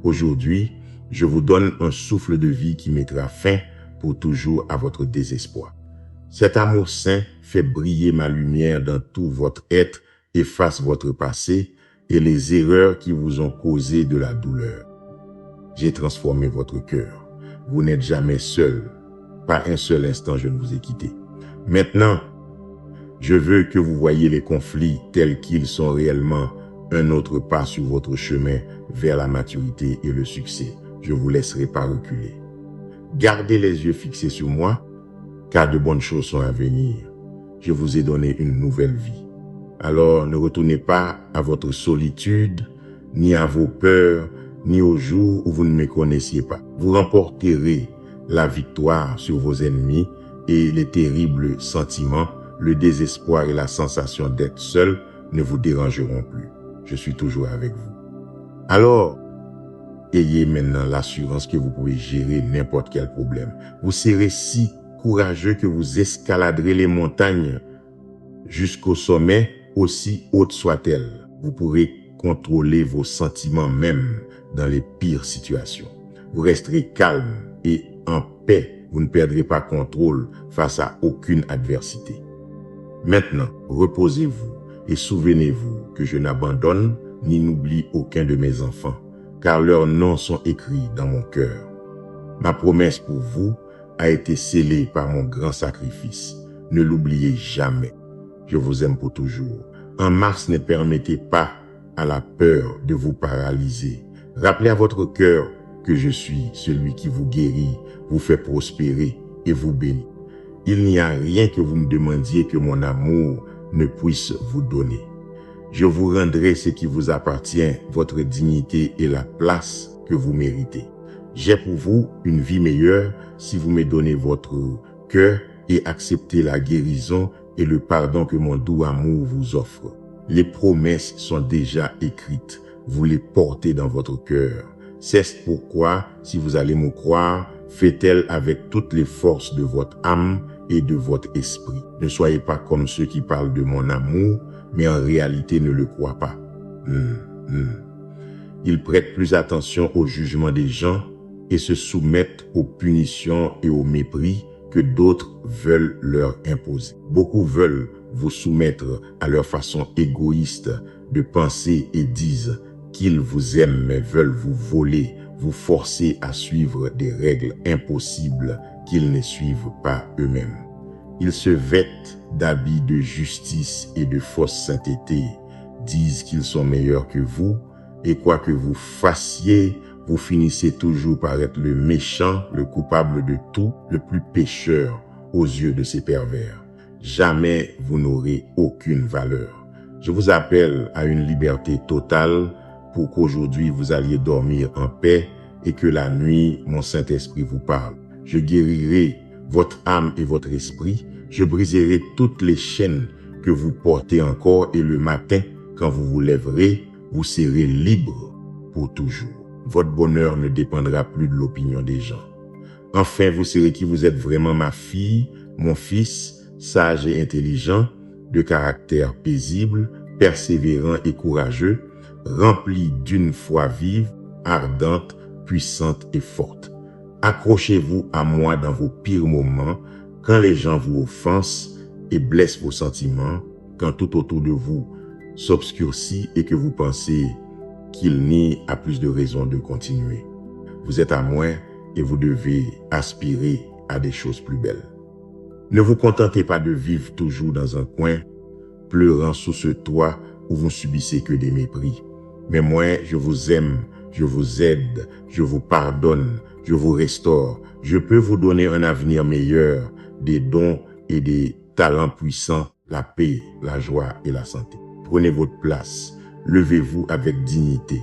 Aujourd'hui, je vous donne un souffle de vie qui mettra fin pour toujours à votre désespoir. Cet amour saint fait briller ma lumière dans tout votre être, efface votre passé et les erreurs qui vous ont causé de la douleur. J'ai transformé votre cœur. Vous n'êtes jamais seul. Pas un seul instant je ne vous ai quitté. Maintenant, je veux que vous voyiez les conflits tels qu'ils sont réellement un autre pas sur votre chemin vers la maturité et le succès. Je vous laisserai pas reculer. Gardez les yeux fixés sur moi, car de bonnes choses sont à venir. Je vous ai donné une nouvelle vie. Alors ne retournez pas à votre solitude, ni à vos peurs, ni aux jours où vous ne me connaissiez pas. Vous remporterez la victoire sur vos ennemis et les terribles sentiments, le désespoir et la sensation d'être seul ne vous dérangeront plus. Je suis toujours avec vous. Alors, ayez maintenant l'assurance que vous pouvez gérer n'importe quel problème. Vous serez si courageux que vous escaladerez les montagnes jusqu'au sommet, aussi haute soit-elle. Vous pourrez contrôler vos sentiments même dans les pires situations. Vous resterez calme et en paix. Vous ne perdrez pas contrôle face à aucune adversité. Maintenant, reposez-vous et souvenez-vous que je n'abandonne ni n'oublie aucun de mes enfants, car leurs noms sont écrits dans mon cœur. Ma promesse pour vous a été scellée par mon grand sacrifice. Ne l'oubliez jamais. Je vous aime pour toujours. En mars, ne permettez pas à la peur de vous paralyser. Rappelez à votre cœur que je suis celui qui vous guérit, vous fait prospérer et vous bénit. Il n'y a rien que vous me demandiez que mon amour ne puisse vous donner. Je vous rendrai ce qui vous appartient, votre dignité et la place que vous méritez. J'ai pour vous une vie meilleure si vous me donnez votre cœur et acceptez la guérison et le pardon que mon doux amour vous offre. Les promesses sont déjà écrites. Vous les portez dans votre cœur. C'est pourquoi, si vous allez me croire, faites-elles avec toutes les forces de votre âme et de votre esprit. Ne soyez pas comme ceux qui parlent de mon amour, mais en réalité ne le croient pas. Ils prêtent plus attention au jugement des gens et se soumettent aux punitions et au mépris que d'autres veulent leur imposer. Beaucoup veulent vous soumettre à leur façon égoïste de penser et disent qu'ils vous aiment mais veulent vous voler, vous forcer à suivre des règles impossibles qu'ils ne suivent pas eux-mêmes. Ils se vêtent d'habits de justice et de fausse sainteté, disent qu'ils sont meilleurs que vous, et quoi que vous fassiez, vous finissez toujours par être le méchant, le coupable de tout, le plus pécheur aux yeux de ces pervers. Jamais vous n'aurez aucune valeur. Je vous appelle à une liberté totale pour qu'aujourd'hui vous alliez dormir en paix et que la nuit, mon Saint-Esprit vous parle. Je guérirai votre âme et votre esprit. Je briserai toutes les chaînes que vous portez encore et le matin, quand vous vous lèverez, vous serez libre pour toujours. Votre bonheur ne dépendra plus de l'opinion des gens. Enfin, vous serez qui vous êtes vraiment, ma fille, mon fils, sage et intelligent, de caractère paisible, persévérant et courageux, rempli d'une foi vive, ardente, puissante et forte. Accrochez-vous à moi dans vos pires moments, quand les gens vous offensent et blessent vos sentiments, quand tout autour de vous s'obscurcit et que vous pensez qu'il n'y a plus de raison de continuer. Vous êtes à moi et vous devez aspirer à des choses plus belles. Ne vous contentez pas de vivre toujours dans un coin, pleurant sous ce toit où vous ne subissez que des mépris. Mais moi, je vous aime, je vous aide, je vous pardonne, je vous restaure, je peux vous donner un avenir meilleur, des dons et des talents puissants, la paix, la joie et la santé. Prenez votre place, levez-vous avec dignité.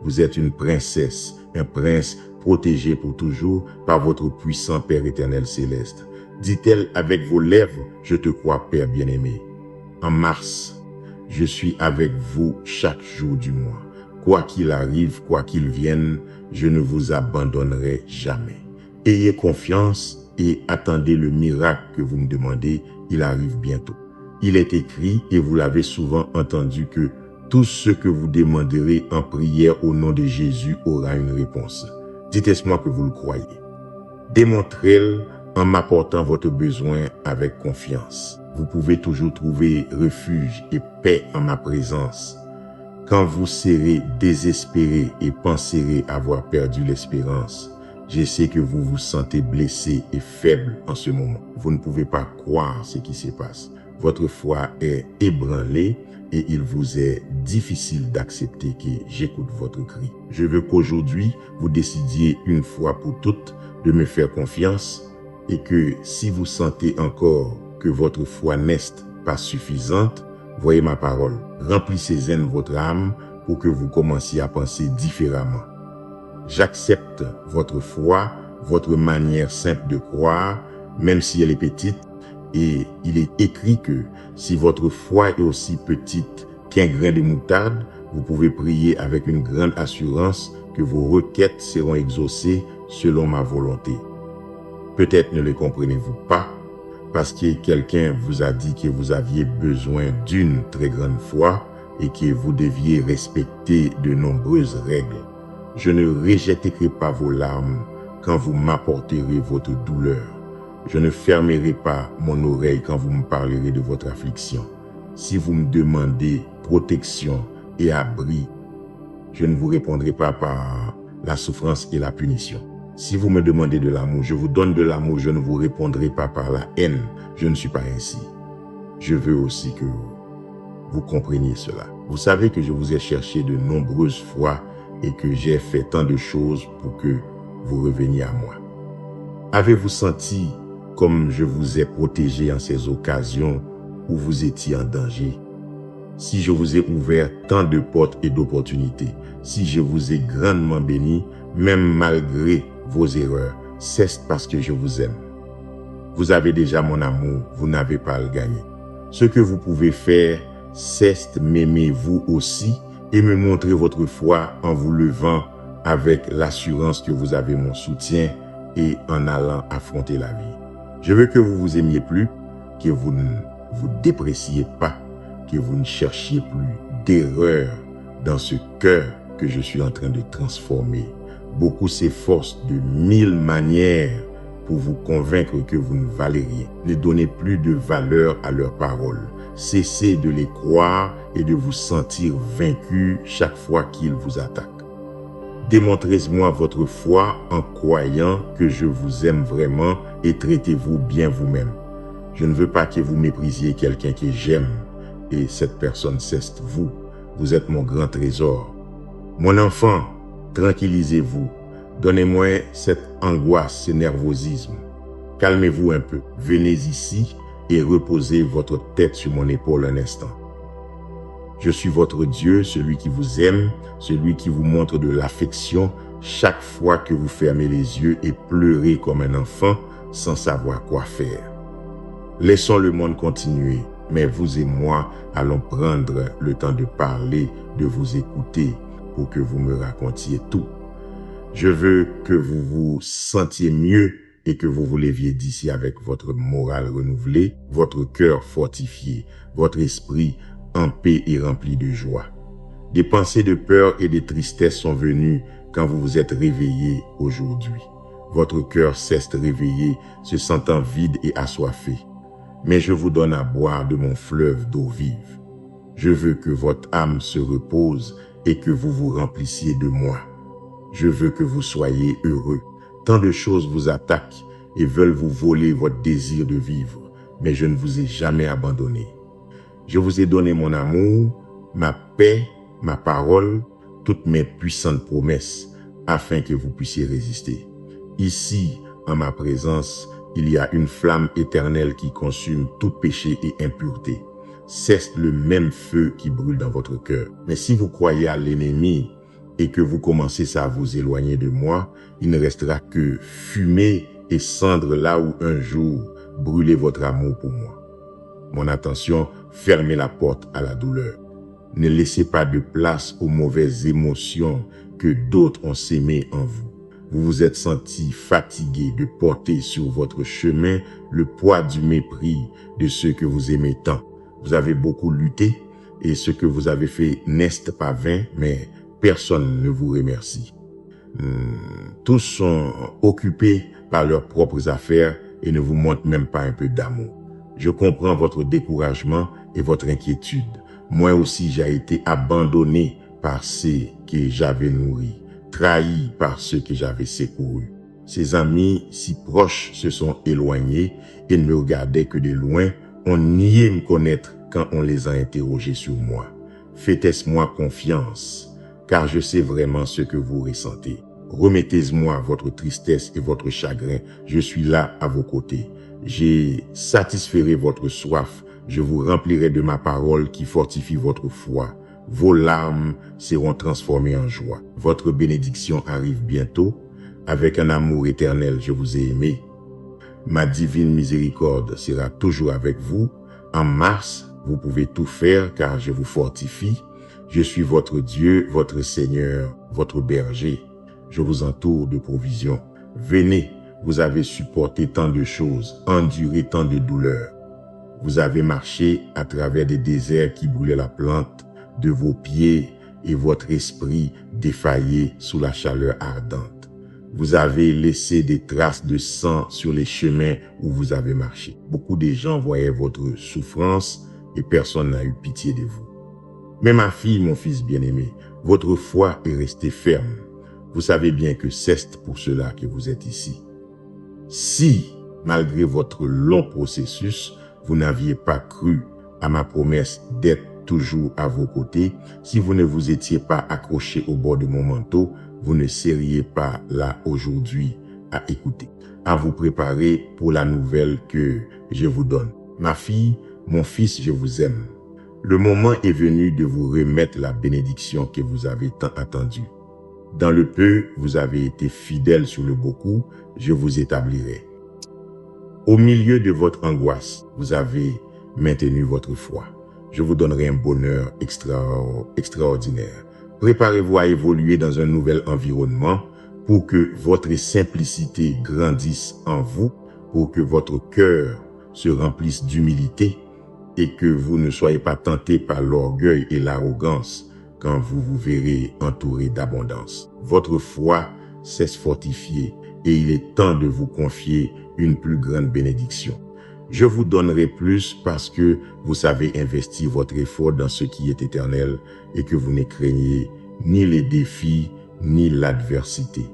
Vous êtes une princesse, un prince protégé pour toujours par votre puissant Père éternel céleste. Dit-elle avec vos lèvres, je te crois, Père bien-aimé. En mars, je suis avec vous chaque jour du mois. Quoi qu'il arrive, quoi qu'il vienne, je ne vous abandonnerai jamais. Ayez confiance et attendez le miracle que vous me demandez, il arrive bientôt. Il est écrit, et vous l'avez souvent entendu, que tout ce que vous demanderez en prière au nom de Jésus aura une réponse. Dites-moi que vous le croyez. Démontrez-le en m'apportant votre besoin avec confiance. Vous pouvez toujours trouver refuge et paix en ma présence. Quand vous serez désespéré et penserez avoir perdu l'espérance, je sais que vous vous sentez blessé et faible en ce moment. Vous ne pouvez pas croire ce qui se passe. Votre foi est ébranlée et il vous est difficile d'accepter que j'écoute votre cri. Je veux qu'aujourd'hui, vous décidiez une fois pour toutes de me faire confiance et que si vous sentez encore que votre foi n'est pas suffisante, voyez ma parole. Remplissez zen votre âme pour que vous commenciez à penser différemment. J'accepte votre foi, votre manière simple de croire, même si elle est petite, et il est écrit que si votre foi est aussi petite qu'un grain de moutarde, vous pouvez prier avec une grande assurance que vos requêtes seront exaucées selon ma volonté. Peut-être ne le comprenez-vous pas, parce que quelqu'un vous a dit que vous aviez besoin d'une très grande foi et que vous deviez respecter de nombreuses règles. Je ne rejetterai pas vos larmes quand vous m'apporterez votre douleur. Je ne fermerai pas mon oreille quand vous me parlerez de votre affliction. Si vous me demandez protection et abri, je ne vous répondrai pas par la souffrance et la punition. Si vous me demandez de l'amour, je vous donne de l'amour, je ne vous répondrai pas par la haine. Je ne suis pas ainsi. Je veux aussi que vous compreniez cela. Vous savez que je vous ai cherché de nombreuses fois et que j'ai fait tant de choses pour que vous reveniez à moi. Avez-vous senti comme je vous ai protégé en ces occasions où vous étiez en danger? Si je vous ai ouvert tant de portes et d'opportunités, si je vous ai grandement béni, même malgré vos erreurs, c'est parce que je vous aime. Vous avez déjà mon amour, vous n'avez pas à le gagner. Ce que vous pouvez faire, c'est m'aimer vous aussi et me montrer votre foi en vous levant avec l'assurance que vous avez mon soutien et en allant affronter la vie. Je veux que vous vous aimiez plus, que vous ne vous dépréciez pas, que vous ne cherchiez plus d'erreur dans ce cœur que je suis en train de transformer. Beaucoup s'efforcent de 1000 manières pour vous convaincre que vous ne valez rien. Ne donnez plus de valeur à leurs paroles. Cessez de les croire et de vous sentir vaincu chaque fois qu'ils vous attaquent. Démontrez-moi votre foi en croyant que je vous aime vraiment et traitez-vous bien vous-même. Je ne veux pas que vous méprisiez quelqu'un que j'aime et cette personne c'est vous. Vous êtes mon grand trésor. Mon enfant, tranquillisez-vous. Donnez-moi cette angoisse, ce nervosisme. Calmez-vous un peu. Venez ici et reposez votre tête sur mon épaule un instant. Je suis votre Dieu, celui qui vous aime, celui qui vous montre de l'affection chaque fois que vous fermez les yeux et pleurez comme un enfant sans savoir quoi faire. Laissons le monde continuer, mais vous et moi allons prendre le temps de parler, de vous écouter pour que vous me racontiez tout. Je veux que vous vous sentiez mieux et que vous vous leviez d'ici avec votre morale renouvelée, votre cœur fortifié, votre esprit en paix et rempli de joie. Des pensées de peur et de tristesse sont venues quand vous vous êtes réveillé aujourd'hui. Votre cœur cesse de réveiller, se sentant vide et assoiffé. Mais je vous donne à boire de mon fleuve d'eau vive. Je veux que votre âme se repose et que vous vous remplissiez de moi. Je veux que vous soyez heureux. Tant de choses vous attaquent et veulent vous voler votre désir de vivre, mais je ne vous ai jamais abandonné. Je vous ai donné mon amour, ma paix, ma parole, toutes mes puissantes promesses afin que vous puissiez résister. Ici, en ma présence, il y a une flamme éternelle qui consume tout péché et impureté. C'est le même feu qui brûle dans votre cœur. Mais si vous croyez à l'ennemi et que vous commencez à vous éloigner de moi, il ne restera que fumée et cendre là où un jour brûlez votre amour pour moi. Mon attention, fermez la porte à la douleur. Ne laissez pas de place aux mauvaises émotions que d'autres ont sémées en vous. Vous vous êtes senti fatigué de porter sur votre chemin le poids du mépris de ceux que vous aimez tant. Vous avez beaucoup lutté et ce que vous avez fait n'est pas vain, mais personne ne vous remercie. Tous sont occupés par leurs propres affaires et ne vous montrent même pas un peu d'amour. Je comprends votre découragement et votre inquiétude. Moi aussi, j'ai été abandonné par ceux que j'avais nourris, trahi par ceux que j'avais secourus. Ses amis si proches se sont éloignés et ne me regardaient que de loin. On niait me connaître quand on les a interrogés sur moi. Faites-moi confiance, car je sais vraiment ce que vous ressentez. Remettez-moi votre tristesse et votre chagrin. Je suis là à vos côtés. J'ai satisferai votre soif. Je vous remplirai de ma parole qui fortifie votre foi. Vos larmes seront transformées en joie. Votre bénédiction arrive bientôt. Avec un amour éternel, je vous ai aimé. Ma divine miséricorde sera toujours avec vous. En mars, vous pouvez tout faire car je vous fortifie. Je suis votre Dieu, votre Seigneur, votre berger. Je vous entoure de provisions. Venez, vous avez supporté tant de choses, enduré tant de douleurs. Vous avez marché à travers des déserts qui brûlaient la plante de vos pieds et votre esprit défaillait sous la chaleur ardente. Vous avez laissé des traces de sang sur les chemins où vous avez marché. Beaucoup de gens voyaient votre souffrance et personne n'a eu pitié de vous. Mais ma fille, mon fils bien-aimé, votre foi est restée ferme. Vous savez bien que c'est pour cela que vous êtes ici. Si, malgré votre long processus, vous n'aviez pas cru à ma promesse d'être toujours à vos côtés, si vous ne vous étiez pas accroché au bord de mon manteau, vous ne seriez pas là aujourd'hui à écouter, à vous préparer pour la nouvelle que je vous donne. Ma fille, mon fils, je vous aime. Le moment est venu de vous remettre la bénédiction que vous avez tant attendue. Dans le peu, vous avez été fidèle sur le beaucoup, je vous établirai. Au milieu de votre angoisse, vous avez maintenu votre foi. Je vous donnerai un bonheur extraordinaire. Préparez-vous à évoluer dans un nouvel environnement pour que votre simplicité grandisse en vous, pour que votre cœur se remplisse d'humilité et que vous ne soyez pas tentés par l'orgueil et l'arrogance quand vous vous verrez entouré d'abondance. Votre foi s'est fortifiée et il est temps de vous confier une plus grande bénédiction. Je vous donnerai plus parce que vous savez investir votre effort dans ce qui est éternel et que vous ne craignez ni les défis ni l'adversité.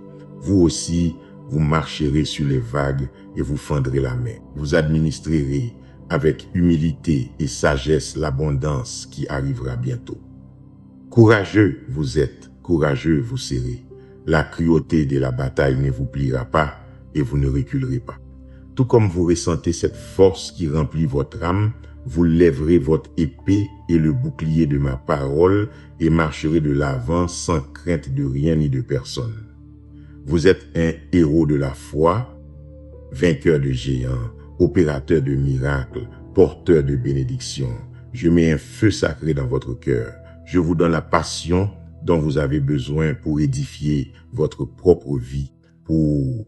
Vous aussi, vous marcherez sur les vagues et vous fendrez la main. Vous administrerez avec humilité et sagesse l'abondance qui arrivera bientôt. Courageux vous êtes, courageux vous serez. La cruauté de la bataille ne vous pliera pas et vous ne reculerez pas. Tout comme vous ressentez cette force qui remplit votre âme, vous lèverez votre épée et le bouclier de ma parole et marcherez de l'avant sans crainte de rien ni de personne. Vous êtes un héros de la foi, vainqueur de géants, opérateur de miracles, porteur de bénédictions. Je mets un feu sacré dans votre cœur. Je vous donne la passion dont vous avez besoin pour édifier votre propre vie, pour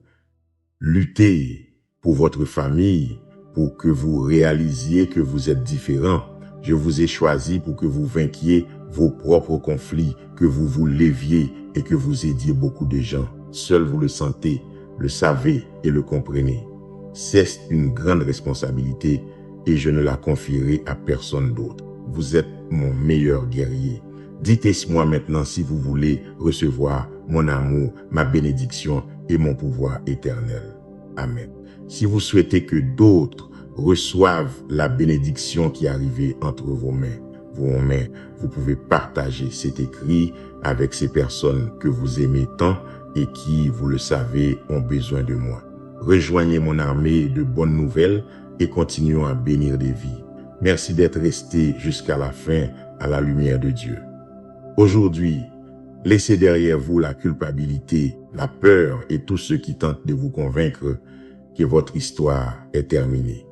lutter pour votre famille, pour que vous réalisiez que vous êtes différent. Je vous ai choisi pour que vous vainquiez vos propres conflits, que vous vous leviez et que vous aidiez beaucoup de gens. Seul vous le sentez, le savez et le comprenez. C'est une grande responsabilité et je ne la confierai à personne d'autre. Vous êtes mon meilleur guerrier. Dites-moi maintenant si vous voulez recevoir mon amour, ma bénédiction et mon pouvoir éternel. Amen. Si vous souhaitez que d'autres reçoivent la bénédiction qui est arrivée entre vos mains, vos mains. Vous pouvez partager cet écrit avec ces personnes que vous aimez tant et qui, vous le savez, ont besoin de moi. Rejoignez mon armée de bonnes nouvelles et continuons à bénir des vies. Merci d'être resté jusqu'à la fin à la lumière de Dieu. Aujourd'hui, laissez derrière vous la culpabilité, la peur et tous ceux qui tentent de vous convaincre que votre histoire est terminée.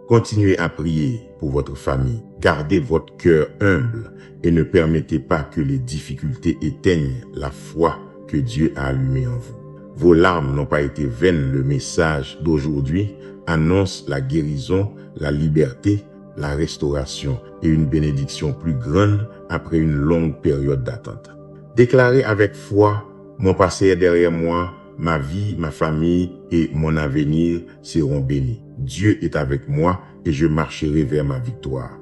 Continuez à prier pour votre famille. Gardez votre cœur humble et ne permettez pas que les difficultés éteignent la foi que Dieu a allumée en vous. Vos larmes n'ont pas été vaines. Le message d'aujourd'hui annonce la guérison, la liberté, la restauration et une bénédiction plus grande après une longue période d'attente. Déclarez avec foi, mon passé est derrière moi, ma vie, ma famille et mon avenir seront bénis. Dieu est avec moi et je marcherai vers ma victoire.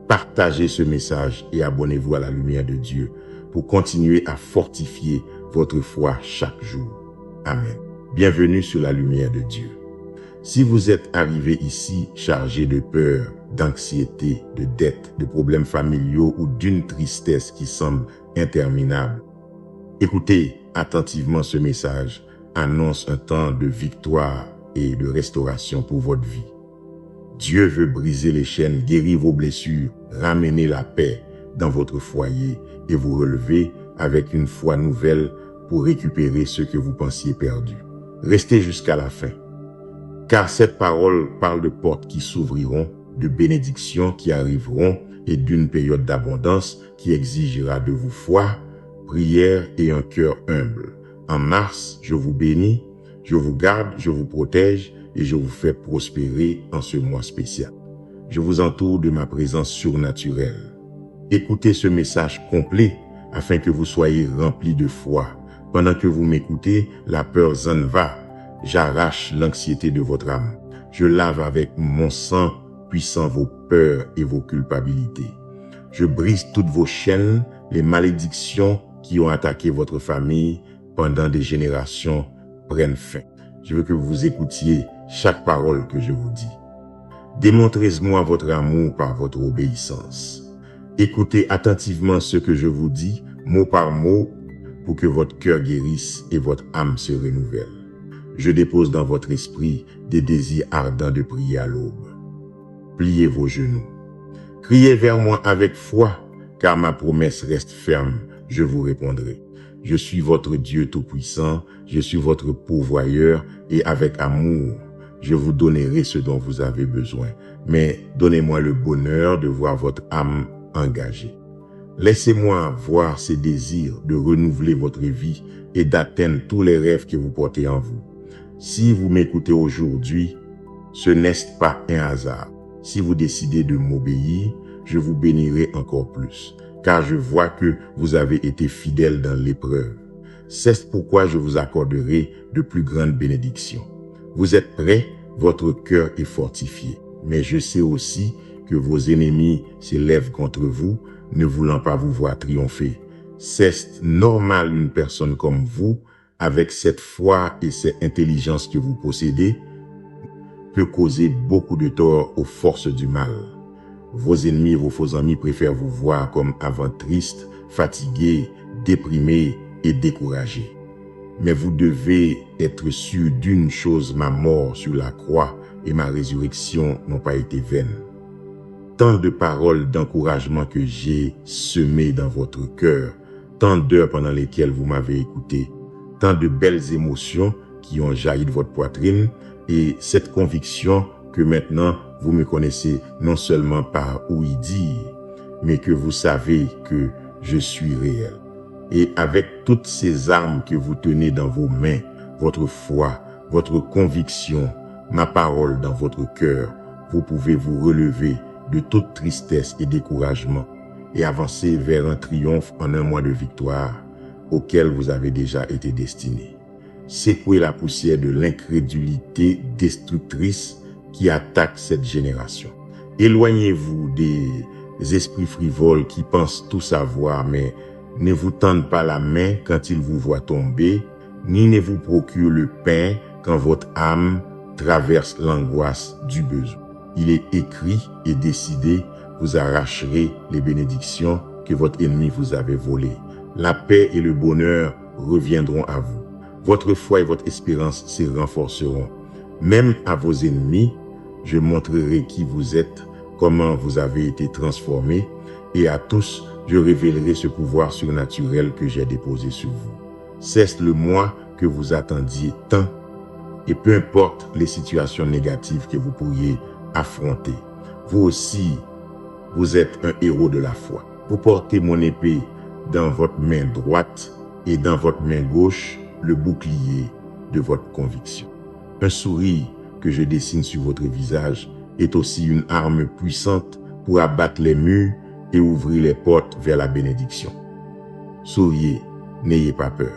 Partagez ce message et abonnez-vous à la lumière de Dieu pour continuer à fortifier votre foi chaque jour. Amen. Bienvenue sur la lumière de Dieu. Si vous êtes arrivé ici chargé de peur, d'anxiété, de dettes, de problèmes familiaux ou d'une tristesse qui semble interminable, écoutez attentivement ce message. Annonce un temps de victoire et de restauration pour votre vie. Dieu veut briser les chaînes, guérir vos blessures, ramener la paix dans votre foyer et vous relever avec une foi nouvelle pour récupérer ce que vous pensiez perdu. Restez jusqu'à la fin, car cette parole parle de portes qui s'ouvriront, de bénédictions qui arriveront et d'une période d'abondance qui exigera de vous foi, prière et un cœur humble. En mars, je vous bénis, je vous garde, je vous protège et je vous fais prospérer en ce mois spécial. Je vous entoure de ma présence surnaturelle. Écoutez ce message complet afin que vous soyez remplis de foi. Pendant que vous m'écoutez, la peur s'en va. J'arrache l'anxiété de votre âme. Je lave avec mon sang puissant vos peurs et vos culpabilités. Je brise toutes vos chaînes, les malédictions qui ont attaqué votre famille pendant des générations prennent fin. Je veux que vous écoutiez chaque parole que je vous dis. Démontrez-moi votre amour par votre obéissance. Écoutez attentivement ce que je vous dis, mot par mot, pour que votre cœur guérisse et votre âme se renouvelle. Je dépose dans votre esprit des désirs ardents de prier à l'aube. Pliez vos genoux. Criez vers moi avec foi, car ma promesse reste ferme, je vous répondrai. Je suis votre Dieu Tout-Puissant, je suis votre pourvoyeur et avec amour, je vous donnerai ce dont vous avez besoin. Mais donnez-moi le bonheur de voir votre âme engagée. Laissez-moi voir ces désirs de renouveler votre vie et d'atteindre tous les rêves que vous portez en vous. Si vous m'écoutez aujourd'hui, ce n'est pas un hasard. Si vous décidez de m'obéir, je vous bénirai encore plus, car je vois que vous avez été fidèle dans l'épreuve. C'est pourquoi je vous accorderai de plus grandes bénédictions. Vous êtes prêts, votre cœur est fortifié. Mais je sais aussi que vos ennemis s'élèvent contre vous, ne voulant pas vous voir triompher. C'est normal une personne comme vous, avec cette foi et cette intelligence que vous possédez, peut causer beaucoup de tort aux forces du mal. Vos ennemis et vos faux amis préfèrent vous voir comme avant triste, fatigué, déprimé et découragé. Mais vous devez être sûr d'une chose, ma mort sur la croix et ma résurrection n'ont pas été vaines. Tant de paroles d'encouragement que j'ai semées dans votre cœur, tant d'heures pendant lesquelles vous m'avez écouté, tant de belles émotions qui ont jailli de votre poitrine et cette conviction que maintenant vous me connaissez non seulement par ouï dire, mais que vous savez que je suis réel. Et avec toutes ces armes que vous tenez dans vos mains, votre foi, votre conviction, ma parole dans votre cœur, vous pouvez vous relever de toute tristesse et découragement et avancer vers un triomphe en un mois de victoire auquel vous avez déjà été destiné. Secouez la poussière de l'incrédulité destructrice qui attaque cette génération. Éloignez-vous des esprits frivoles qui pensent tout savoir, mais ne vous tendent pas la main quand ils vous voient tomber, ni ne vous procurent le pain quand votre âme traverse l'angoisse du besoin. Il est écrit et décidé, vous arracherez les bénédictions que votre ennemi vous avait volées. La paix et le bonheur reviendront à vous. Votre foi et votre espérance se renforceront. Même à vos ennemis, je montrerai qui vous êtes, comment vous avez été transformés, et à tous, je révélerai ce pouvoir surnaturel que j'ai déposé sur vous. C'est le moi que vous attendiez tant, et peu importe les situations négatives que vous pourriez affronter. Vous aussi, vous êtes un héros de la foi. Vous portez mon épée dans votre main droite et dans votre main gauche, le bouclier de votre conviction. Un sourire que je dessine sur votre visage est aussi une arme puissante pour abattre les murs et ouvrir les portes vers la bénédiction. Souriez, n'ayez pas peur.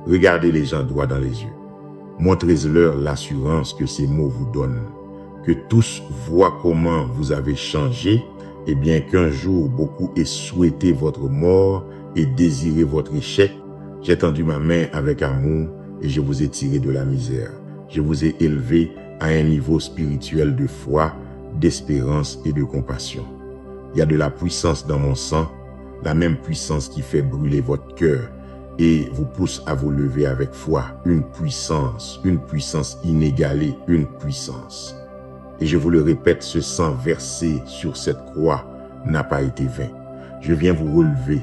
Regardez les gens droit dans les yeux. Montrez-leur l'assurance que ces mots vous donnent. Que tous voient comment vous avez changé, et bien qu'un jour beaucoup aient souhaité votre mort et désiré votre échec, j'ai tendu ma main avec amour et je vous ai tiré de la misère. Je vous ai élevé à un niveau spirituel de foi, d'espérance et de compassion. Il y a de la puissance dans mon sang, la même puissance qui fait brûler votre cœur et vous pousse à vous lever avec foi. Une puissance inégalée, une puissance. Et je vous le répète, ce sang versé sur cette croix n'a pas été vain. Je viens vous relever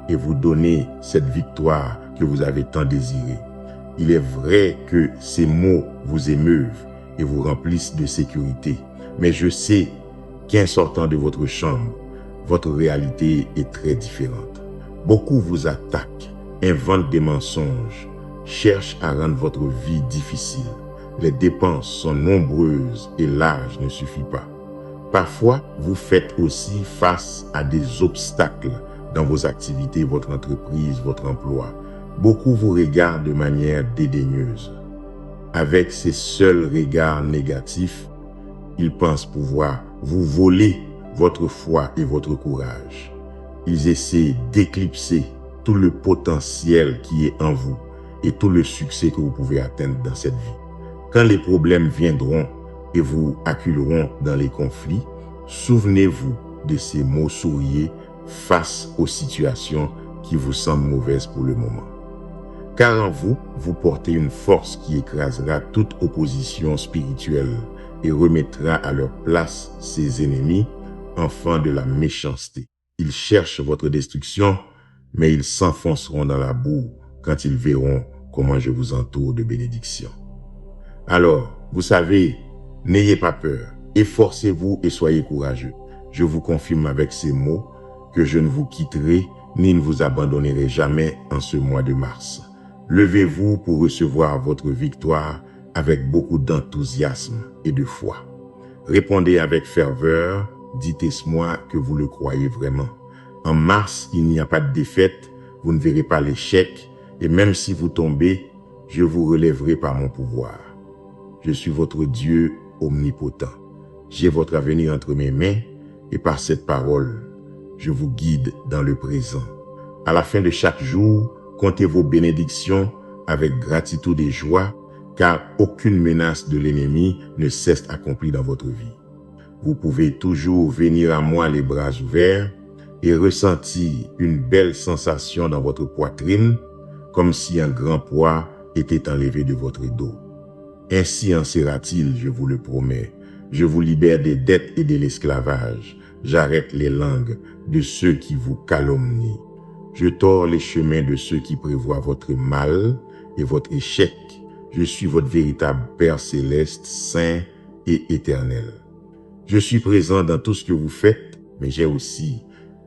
et vous donner cette victoire que vous avez tant désirée. Il est vrai que ces mots vous émeuvent et vous remplissent de sécurité. Mais je sais qu'en sortant de votre chambre, votre réalité est très différente. Beaucoup vous attaquent, inventent des mensonges, cherchent à rendre votre vie difficile. Les dépenses sont nombreuses et l'âge ne suffit pas. Parfois, vous faites aussi face à des obstacles dans vos activités, votre entreprise, votre emploi. Beaucoup vous regardent de manière dédaigneuse. Avec ces seuls regards négatifs, ils pensent pouvoir vous voler votre foi et votre courage. Ils essaient d'éclipser tout le potentiel qui est en vous et tout le succès que vous pouvez atteindre dans cette vie. Quand les problèmes viendront et vous acculeront dans les conflits, souvenez-vous de ces mots souriez face aux situations qui vous semblent mauvaises pour le moment. Car en vous, vous portez une force qui écrasera toute opposition spirituelle et remettra à leur place ses ennemis, enfants de la méchanceté. Ils cherchent votre destruction, mais ils s'enfonceront dans la boue quand ils verront comment je vous entoure de bénédictions. Alors, vous savez, n'ayez pas peur, efforcez-vous et soyez courageux. Je vous confirme avec ces mots que je ne vous quitterai ni ne vous abandonnerai jamais en ce mois de mars. Levez-vous pour recevoir votre victoire avec beaucoup d'enthousiasme et de foi. Répondez avec ferveur, dites-moi que vous le croyez vraiment. En mars, il n'y a pas de défaite, vous ne verrez pas l'échec, et même si vous tombez, je vous relèverai par mon pouvoir. Je suis votre Dieu omnipotent. J'ai votre avenir entre mes mains, et par cette parole, je vous guide dans le présent. À la fin de chaque jour, comptez vos bénédictions avec gratitude et joie, car aucune menace de l'ennemi ne cesse accomplie dans votre vie. Vous pouvez toujours venir à moi les bras ouverts et ressentir une belle sensation dans votre poitrine, comme si un grand poids était enlevé de votre dos. Ainsi en sera-t-il, je vous le promets. Je vous libère des dettes et de l'esclavage. J'arrête les langues de ceux qui vous calomnient. Je tords les chemins de ceux qui prévoient votre mal et votre échec. Je suis votre véritable Père céleste, saint et éternel. Je suis présent dans tout ce que vous faites, mais j'ai aussi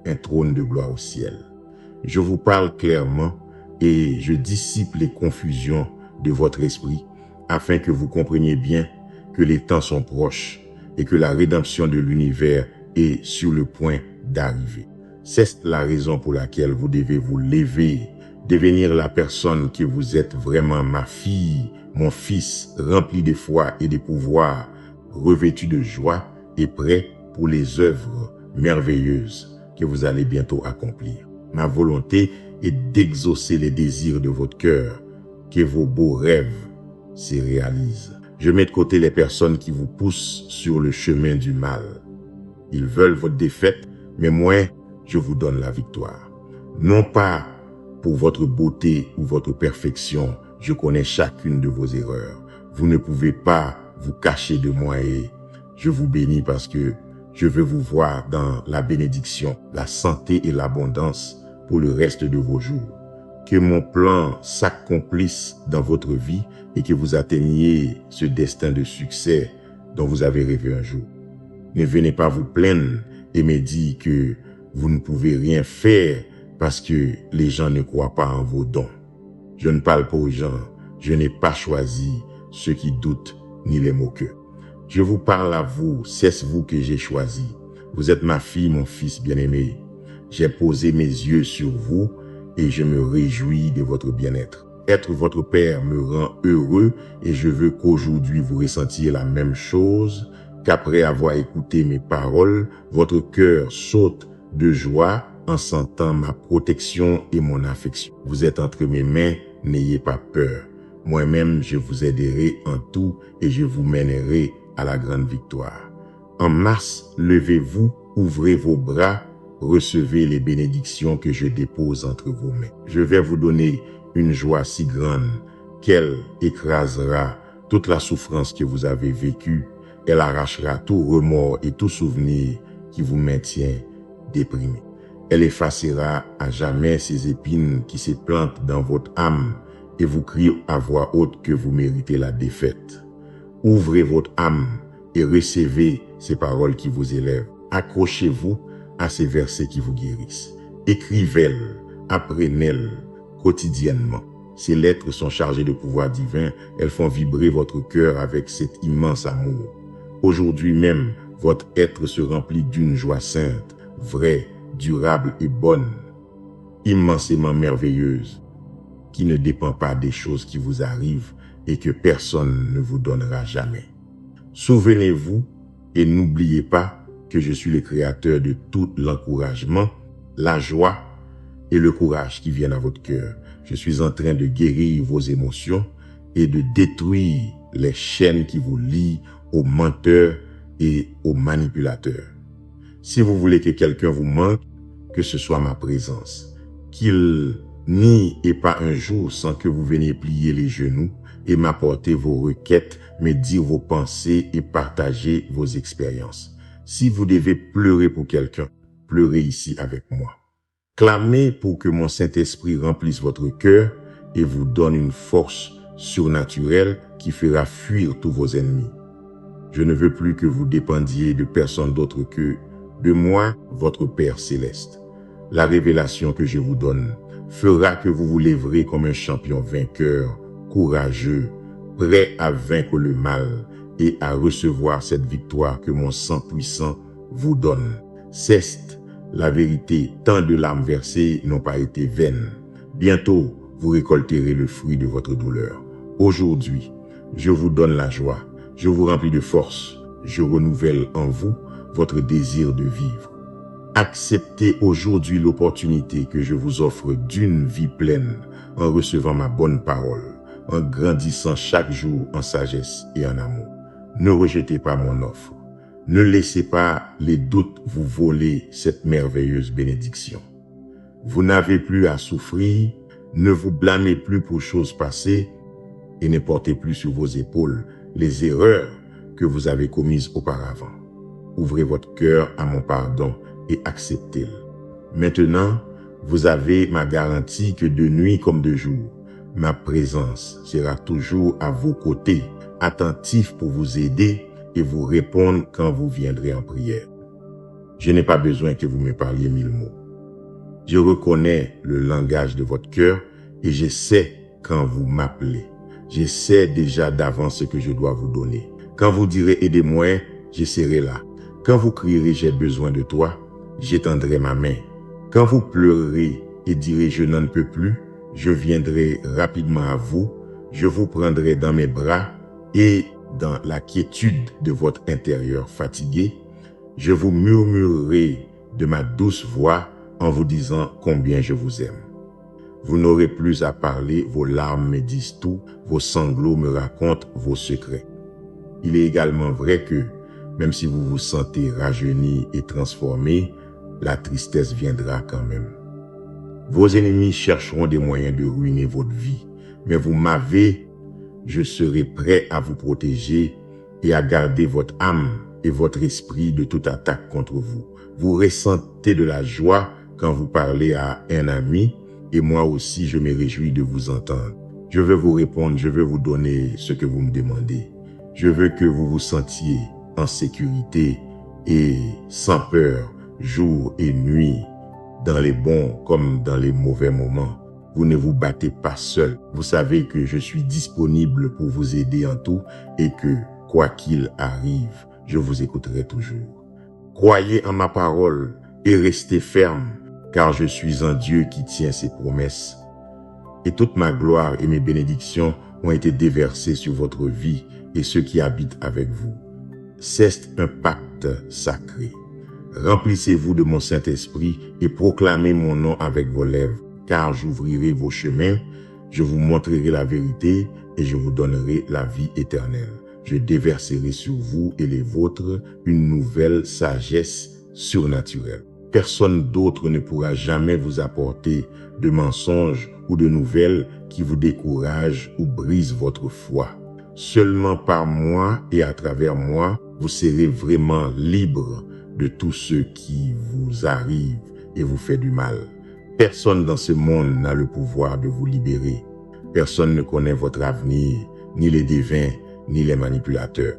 un trône de gloire au ciel. Je vous parle clairement et je dissipe les confusions de votre esprit afin que vous compreniez bien que les temps sont proches et que la rédemption de l'univers est sur le point d'arriver. C'est la raison pour laquelle vous devez vous lever, devenir la personne que vous êtes vraiment, ma fille, mon fils, rempli de foi et de pouvoir, revêtu de joie et prêt pour les œuvres merveilleuses que vous allez bientôt accomplir. Ma volonté est d'exaucer les désirs de votre cœur, que vos beaux rêves se réalisent. Je mets de côté les personnes qui vous poussent sur le chemin du mal. Ils veulent votre défaite, mais moi, je vous donne la victoire. Non pas pour votre beauté ou votre perfection, je connais chacune de vos erreurs. Vous ne pouvez pas vous cacher de moi et je vous bénis parce que je veux vous voir dans la bénédiction, la santé et l'abondance pour le reste de vos jours. Que mon plan s'accomplisse dans votre vie et que vous atteigniez ce destin de succès dont vous avez rêvé un jour. Ne venez pas vous plaindre et me dire que vous ne pouvez rien faire parce que les gens ne croient pas en vos dons. Je ne parle pas aux gens, je n'ai pas choisi ceux qui doutent ni les moqueux. Je vous parle à vous, c'est vous que j'ai choisi. Vous êtes ma fille, mon fils bien-aimé. J'ai posé mes yeux sur vous et je me réjouis de votre bien-être. Être votre père me rend heureux et je veux qu'aujourd'hui vous ressentiez la même chose, qu'après avoir écouté mes paroles, votre cœur saute de joie en sentant ma protection et mon affection. Vous êtes entre mes mains, n'ayez pas peur. Moi-même, je vous aiderai en tout et je vous mènerai à la grande victoire. En mars, levez-vous, ouvrez vos bras, recevez les bénédictions que je dépose entre vos mains. Je vais vous donner une joie si grande qu'elle écrasera toute la souffrance que vous avez vécue. Elle arrachera tout remords et tout souvenir qui vous maintient déprimé. Elle effacera à jamais ces épines qui se plantent dans votre âme et vous crie à voix haute que vous méritez la défaite. Ouvrez votre âme et recevez ces paroles qui vous élèvent. Accrochez-vous à ces versets qui vous guérissent. Écrivez-les, apprenez-les quotidiennement. Ces lettres sont chargées de pouvoir divin. Elles font vibrer votre cœur avec cet immense amour. Aujourd'hui même, votre être se remplit d'une joie sainte, vraie, durable et bonne, immensément merveilleuse, qui ne dépend pas des choses qui vous arrivent et que personne ne vous donnera jamais. Souvenez-vous et n'oubliez pas que je suis le créateur de tout l'encouragement, la joie et le courage qui viennent à votre cœur. Je suis en train de guérir vos émotions et de détruire les chaînes qui vous lient aux menteurs et aux manipulateurs. Si vous voulez que quelqu'un vous manque, que ce soit ma présence, qu'il n'y ait pas un jour sans que vous veniez plier les genoux et m'apporter vos requêtes, me dire vos pensées et partager vos expériences. Si vous devez pleurer pour quelqu'un, pleurez ici avec moi. Clamez pour que mon Saint-Esprit remplisse votre cœur et vous donne une force surnaturelle qui fera fuir tous vos ennemis. Je ne veux plus que vous dépendiez de personne d'autre que de moi, votre Père céleste. La révélation que je vous donne fera que vous vous lèverez comme un champion vainqueur, courageux, prêt à vaincre le mal et à recevoir cette victoire que mon sang puissant vous donne. Certes, la vérité, tant de larmes versées n'ont pas été vaines. Bientôt, vous récolterez le fruit de votre douleur. Aujourd'hui, je vous donne la joie, je vous remplis de force, je renouvelle en vous votre désir de vivre. Acceptez aujourd'hui l'opportunité que je vous offre d'une vie pleine en recevant ma bonne parole, en grandissant chaque jour en sagesse et en amour. Ne rejetez pas mon offre. Ne laissez pas les doutes vous voler cette merveilleuse bénédiction. Vous n'avez plus à souffrir, ne vous blâmez plus pour choses passées et ne portez plus sur vos épaules les erreurs que vous avez commises auparavant. Ouvrez votre cœur à mon pardon et acceptez-le. Maintenant, vous avez ma garantie que de nuit comme de jour, ma présence sera toujours à vos côtés, attentif pour vous aider et vous répondre quand vous viendrez en prière. Je n'ai pas besoin que vous me parliez 1000 mots. Je reconnais le langage de votre cœur et je sais quand vous m'appelez. Je sais déjà d'avance ce que je dois vous donner. Quand vous direz « aidez-moi », je serai là. Quand vous crierez « j'ai besoin de toi », j'étendrai ma main. Quand vous pleurerez et direz « je n'en peux plus », je viendrai rapidement à vous, je vous prendrai dans mes bras et dans la quiétude de votre intérieur fatigué, je vous murmurerai de ma douce voix en vous disant combien je vous aime. Vous n'aurez plus à parler, vos larmes me disent tout, vos sanglots me racontent vos secrets. Il est également vrai que Même si vous vous sentez rajeuni et transformé, la tristesse viendra quand même. Vos ennemis chercheront des moyens de ruiner votre vie, mais vous m'avez, je serai prêt à vous protéger et à garder votre âme et votre esprit de toute attaque contre vous. Vous ressentez de la joie quand vous parlez à un ami, et moi aussi je me réjouis de vous entendre. Je veux vous répondre, je veux vous donner ce que vous me demandez. Je veux que vous vous sentiez en sécurité et sans peur, jour et nuit, dans les bons comme dans les mauvais moments. Vous ne vous battez pas seul. Vous savez que je suis disponible pour vous aider en tout et que, quoi qu'il arrive, je vous écouterai toujours. Croyez en ma parole et restez ferme, car je suis un Dieu qui tient ses promesses. Et toute ma gloire et mes bénédictions ont été déversées sur votre vie et ceux qui habitent avec vous. C'est un pacte sacré. Remplissez-vous de mon Saint-Esprit et proclamez mon nom avec vos lèvres, car j'ouvrirai vos chemins, je vous montrerai la vérité et je vous donnerai la vie éternelle. Je déverserai sur vous et les vôtres une nouvelle sagesse surnaturelle. Personne d'autre ne pourra jamais vous apporter de mensonges ou de nouvelles qui vous découragent ou brisent votre foi. Seulement par moi et à travers moi, vous serez vraiment libre de tout ce qui vous arrive et vous fait du mal. Personne dans ce monde n'a le pouvoir de vous libérer. Personne ne connaît votre avenir, ni les devins, ni les manipulateurs.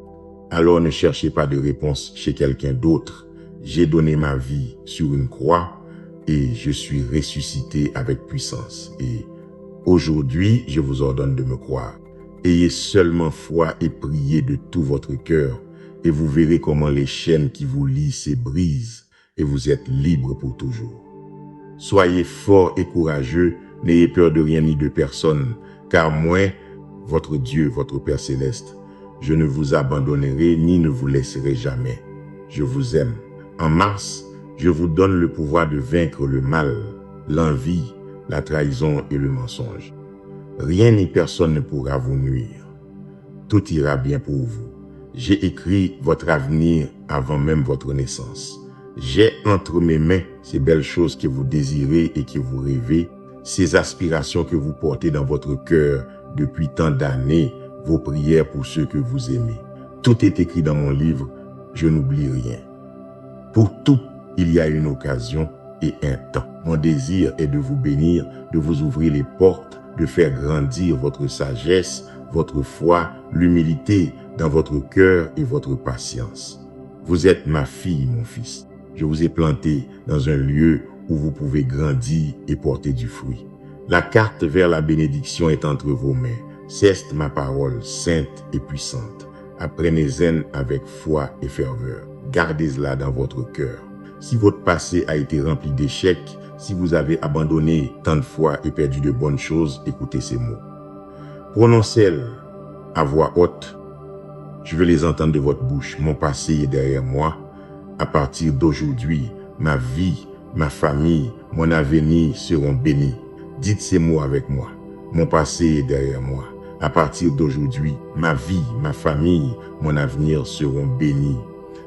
Alors ne cherchez pas de réponse chez quelqu'un d'autre. J'ai donné ma vie sur une croix et je suis ressuscité avec puissance. Et aujourd'hui, je vous ordonne de me croire. Ayez seulement foi et priez de tout votre cœur et vous verrez comment les chaînes qui vous lient se brisent et vous êtes libre pour toujours. Soyez forts et courageux, n'ayez peur de rien ni de personne, car moi, votre Dieu, votre Père Céleste, je ne vous abandonnerai ni ne vous laisserai jamais. Je vous aime. En mars, je vous donne le pouvoir de vaincre le mal, l'envie, la trahison et le mensonge. Rien ni personne ne pourra vous nuire. Tout ira bien pour vous. J'ai écrit votre avenir avant même votre naissance. J'ai entre mes mains ces belles choses que vous désirez et que vous rêvez, ces aspirations que vous portez dans votre cœur depuis tant d'années, vos prières pour ceux que vous aimez. Tout est écrit dans mon livre, je n'oublie rien. Pour tout, il y a une occasion et un temps. Mon désir est de vous bénir, de vous ouvrir les portes, de faire grandir votre sagesse, votre foi, l'humilité dans votre cœur et votre patience. Vous êtes ma fille, mon fils. Je vous ai planté dans un lieu où vous pouvez grandir et porter du fruit. La carte vers la bénédiction est entre vos mains. C'est ma parole sainte et puissante. Apprenez-en avec foi et ferveur. Gardez-la dans votre cœur. Si votre passé a été rempli d'échecs, si vous avez abandonné tant de fois et perdu de bonnes choses, écoutez ces mots. Prononcez-les à voix haute. Je veux les entendre de votre bouche. Mon passé est derrière moi. À partir d'aujourd'hui, ma vie, ma famille, mon avenir seront bénis. Dites ces mots avec moi. Mon passé est derrière moi. À partir d'aujourd'hui, ma vie, ma famille, mon avenir seront bénis.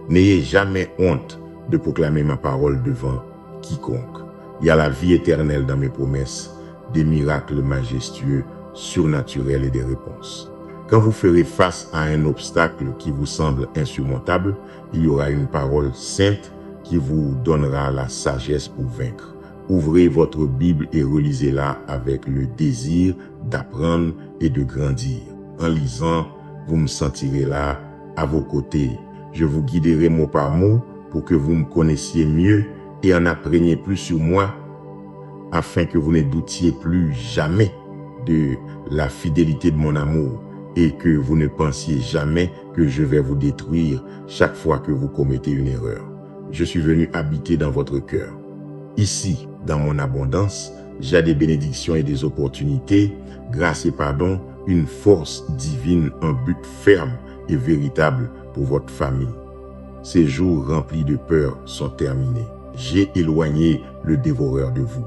N'ayez jamais honte de proclamer ma parole devant quiconque. Il y a la vie éternelle dans mes promesses, des miracles majestueux, surnaturels et des réponses. Quand vous ferez face à un obstacle qui vous semble insurmontable, il y aura une parole sainte qui vous donnera la sagesse pour vaincre. Ouvrez votre Bible et relisez-la avec le désir d'apprendre et de grandir. En lisant, vous me sentirez là, à vos côtés. Je vous guiderai mot par mot pour que vous me connaissiez mieux et en appreniez plus sur moi, afin que vous ne doutiez plus jamais de la fidélité de mon amour et que vous ne pensiez jamais que je vais vous détruire chaque fois que vous commettez une erreur. Je suis venu habiter dans votre cœur. Ici, dans mon abondance, j'ai des bénédictions et des opportunités, grâce et pardon, une force divine, un but ferme et véritable pour votre famille. Ces jours remplis de peur sont terminés. J'ai éloigné le dévoreur de vous.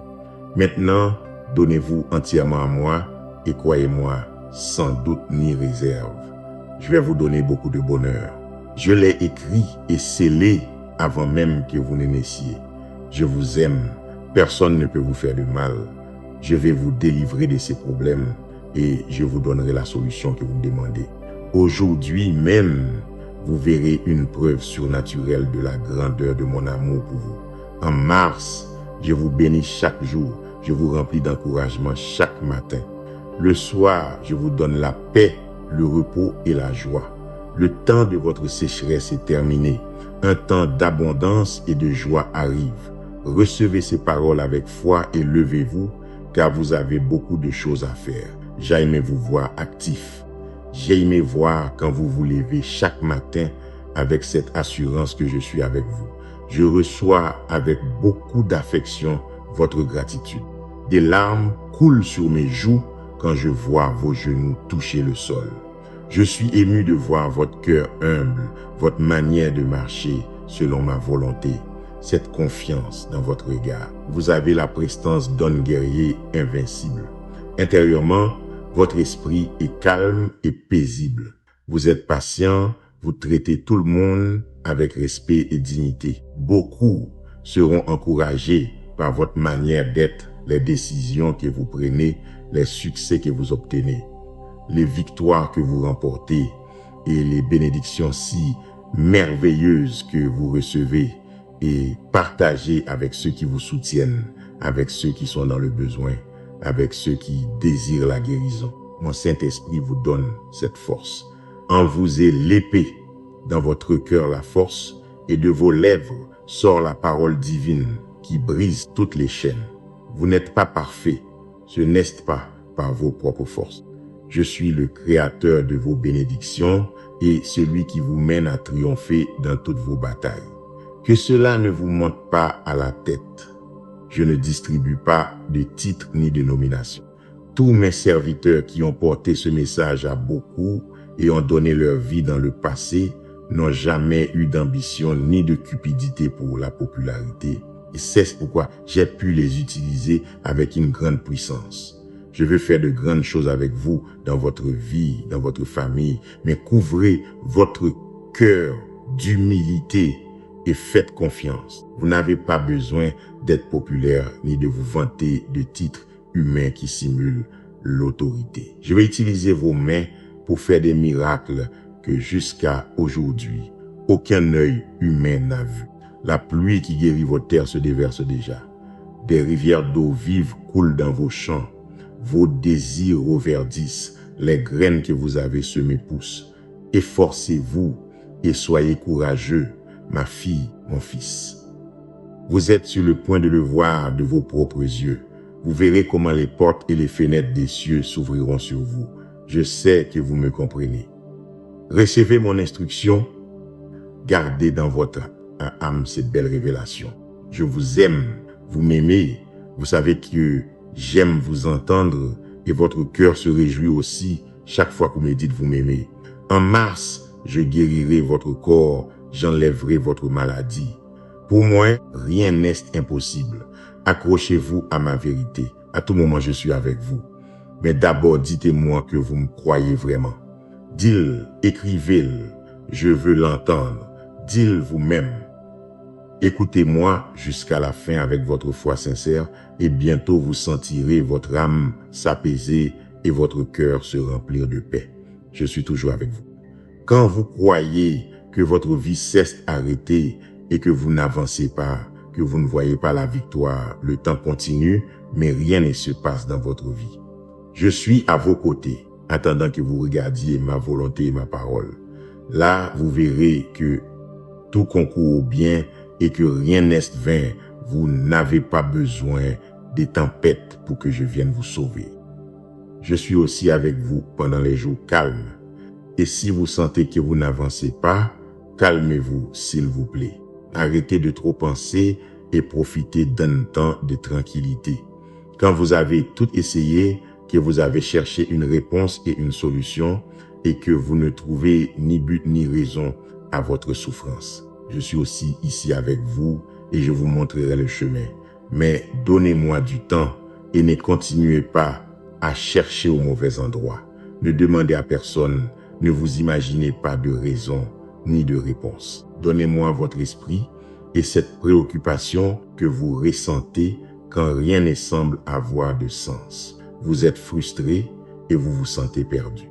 Maintenant, donnez-vous entièrement à moi et croyez-moi, sans doute ni réserve. Je vais vous donner beaucoup de bonheur. Je l'ai écrit et scellé avant même que vous ne naissiez. Je vous aime. Personne ne peut vous faire de mal. Je vais vous délivrer de ces problèmes et je vous donnerai la solution que vous me demandez. Aujourd'hui même, vous verrez une preuve surnaturelle de la grandeur de mon amour pour vous. En mars, je vous bénis chaque jour. Je vous remplis d'encouragement chaque matin. Le soir, je vous donne la paix, le repos et la joie. Le temps de votre sécheresse est terminé. Un temps d'abondance et de joie arrive. Recevez ces paroles avec foi et levez-vous, car vous avez beaucoup de choses à faire. J'ai aimé vous voir actif. J'ai aimé voir quand vous vous levez chaque matin avec cette assurance que je suis avec vous. Je reçois avec beaucoup d'affection votre gratitude. Des larmes coulent sur mes joues quand je vois vos genoux toucher le sol. Je suis ému de voir votre cœur humble, votre manière de marcher selon ma volonté, cette confiance dans votre regard. Vous avez la prestance d'un guerrier invincible. Intérieurement, votre esprit est calme et paisible. Vous êtes patient, vous traitez tout le monde avec respect et dignité. Beaucoup seront encouragés par votre manière d'être, les décisions que vous prenez, les succès que vous obtenez, les victoires que vous remportez et les bénédictions si merveilleuses que vous recevez et partagez avec ceux qui vous soutiennent, avec ceux qui sont dans le besoin, avec ceux qui désirent la guérison. Mon Saint-Esprit vous donne cette force. En vous est l'épée, dans votre cœur la force, et de vos lèvres sort la parole divine qui brise toutes les chaînes. Vous n'êtes pas parfait, ce n'est pas par vos propres forces. Je suis le créateur de vos bénédictions et celui qui vous mène à triompher dans toutes vos batailles. Que cela ne vous monte pas à la tête. Je ne distribue pas de titres ni de nominations. Tous mes serviteurs qui ont porté ce message à beaucoup et ont donné leur vie dans le passé n'ont jamais eu d'ambition ni de cupidité pour la popularité. Et c'est pourquoi j'ai pu les utiliser avec une grande puissance. Je veux faire de grandes choses avec vous dans votre vie, dans votre famille, mais couvrez votre cœur d'humilité et faites confiance. Vous n'avez pas besoin d'être populaire ni de vous vanter de titres humains qui simulent l'autorité. Je vais utiliser vos mains pour faire des miracles que jusqu'à aujourd'hui, aucun œil humain n'a vu. La pluie qui guérit vos terres se déverse déjà. Des rivières d'eau vive coulent dans vos champs. Vos désirs reverdissent, les graines que vous avez semées poussent. Efforcez-vous et soyez courageux, ma fille, mon fils. Vous êtes sur le point de le voir de vos propres yeux. Vous verrez comment les portes et les fenêtres des cieux s'ouvriront sur vous. Je sais que vous me comprenez. Recevez mon instruction. Gardez dans votre âme cette belle révélation. Je vous aime, vous m'aimez. Vous savez que j'aime vous entendre et votre cœur se réjouit aussi chaque fois que vous me dites vous m'aimez. En mars, je guérirai votre corps, j'enlèverai votre maladie. Pour moi, rien n'est impossible. Accrochez-vous à ma vérité. À tout moment, je suis avec vous. Mais d'abord, dites-moi que vous me croyez vraiment. Dites-le, écrivez-le, je veux l'entendre. Dites-le vous-même. Écoutez-moi jusqu'à la fin avec votre foi sincère et bientôt vous sentirez votre âme s'apaiser et votre cœur se remplir de paix. Je suis toujours avec vous. Quand vous croyez que votre vie cesse arrêtée et que vous n'avancez pas, que vous ne voyez pas la victoire, le temps continue, mais rien ne se passe dans votre vie. Je suis à vos côtés, attendant que vous regardiez ma volonté et ma parole. Là, vous verrez que tout concourt au bien et que rien n'est vain. Vous n'avez pas besoin des tempêtes pour que je vienne vous sauver. Je suis aussi avec vous pendant les jours calmes. Et si vous sentez que vous n'avancez pas, calmez-vous, s'il vous plaît. Arrêtez de trop penser et profitez d'un temps de tranquillité. Quand vous avez tout essayé, que vous avez cherché une réponse et une solution, et que vous ne trouvez ni but ni raison à votre souffrance. Je suis aussi ici avec vous et je vous montrerai le chemin. Mais donnez-moi du temps et ne continuez pas à chercher au mauvais endroit. Ne demandez à personne, ne vous imaginez pas de raison ni de réponse. Donnez-moi votre esprit et cette préoccupation que vous ressentez quand rien ne semble avoir de sens. Vous êtes frustré et vous vous sentez perdu.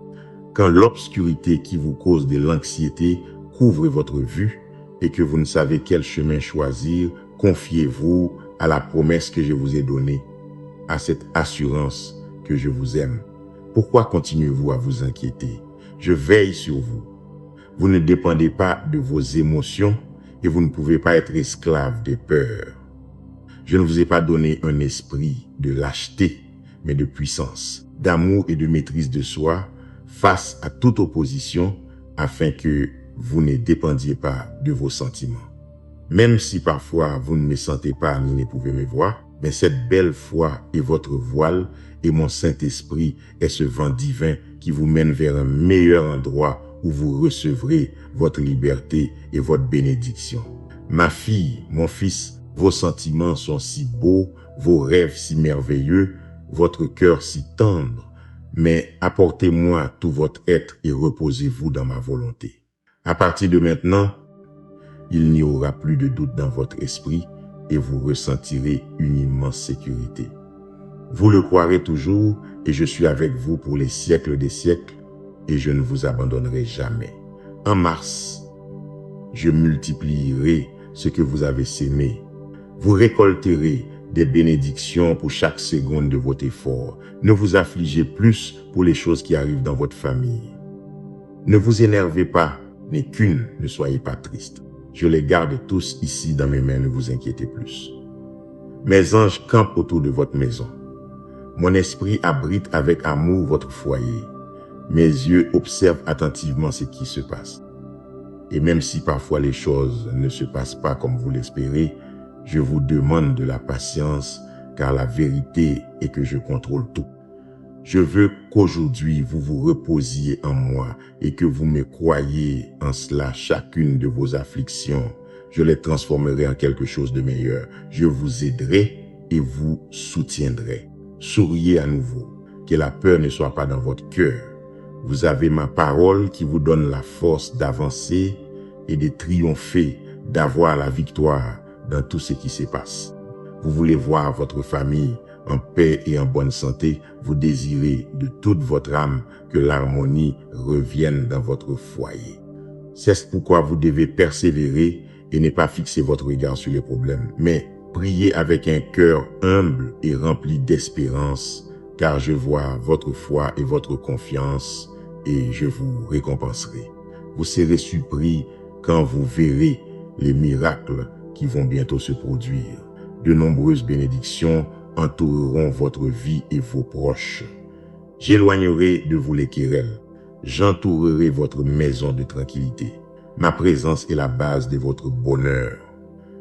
Quand l'obscurité qui vous cause de l'anxiété couvre votre vue et que vous ne savez quel chemin choisir, confiez-vous à la promesse que je vous ai donnée, à cette assurance que je vous aime. Pourquoi continuez-vous à vous inquiéter? Je veille sur vous. Vous ne dépendez pas de vos émotions et vous ne pouvez pas être esclave des peurs. Je ne vous ai pas donné un esprit de lâcheté, mais de puissance, d'amour et de maîtrise de soi face à toute opposition afin que vous ne dépendiez pas de vos sentiments. Même si parfois vous ne me sentez pas ni ne pouvez me voir, mais cette belle foi est votre voile et mon Saint-Esprit est ce vent divin qui vous mène vers un meilleur endroit où vous recevrez votre liberté et votre bénédiction. Ma fille, mon fils, vos sentiments sont si beaux, vos rêves si merveilleux, votre cœur si tendre, mais apportez-moi tout votre être et reposez-vous dans ma volonté. À partir de maintenant, il n'y aura plus de doute dans votre esprit et vous ressentirez une immense sécurité. Vous le croirez toujours et je suis avec vous pour les siècles des siècles et je ne vous abandonnerai jamais. En mars, je multiplierai ce que vous avez sémé. Vous récolterez des bénédictions pour chaque seconde de votre effort. Ne vous affligez plus pour les choses qui arrivent dans votre famille. Ne vous énervez pas, ni qu'une, ne soyez pas triste. Je les garde tous ici dans mes mains, ne vous inquiétez plus. Mes anges campent autour de votre maison. Mon esprit abrite avec amour votre foyer. Mes yeux observent attentivement ce qui se passe. Et même si parfois les choses ne se passent pas comme vous l'espérez, je vous demande de la patience, car la vérité est que je contrôle tout. Je veux qu'aujourd'hui vous vous reposiez en moi et que vous me croyiez en cela. Chacune de vos afflictions, je les transformerai en quelque chose de meilleur. Je vous aiderai et vous soutiendrai. Souriez à nouveau, que la peur ne soit pas dans votre cœur. Vous avez ma parole qui vous donne la force d'avancer et de triompher, d'avoir la victoire dans tout ce qui se passe. Vous voulez voir votre famille en paix et en bonne santé, vous désirez de toute votre âme que l'harmonie revienne dans votre foyer. C'est pourquoi vous devez persévérer et ne pas fixer votre regard sur les problèmes, mais priez avec un cœur humble et rempli d'espérance, car je vois votre foi et votre confiance et je vous récompenserai. Vous serez surpris quand vous verrez les miracles qui vont bientôt se produire. De nombreuses bénédictions entoureront votre vie et vos proches. J'éloignerai de vous les querelles. J'entourerai votre maison de tranquillité. Ma présence est la base de votre bonheur.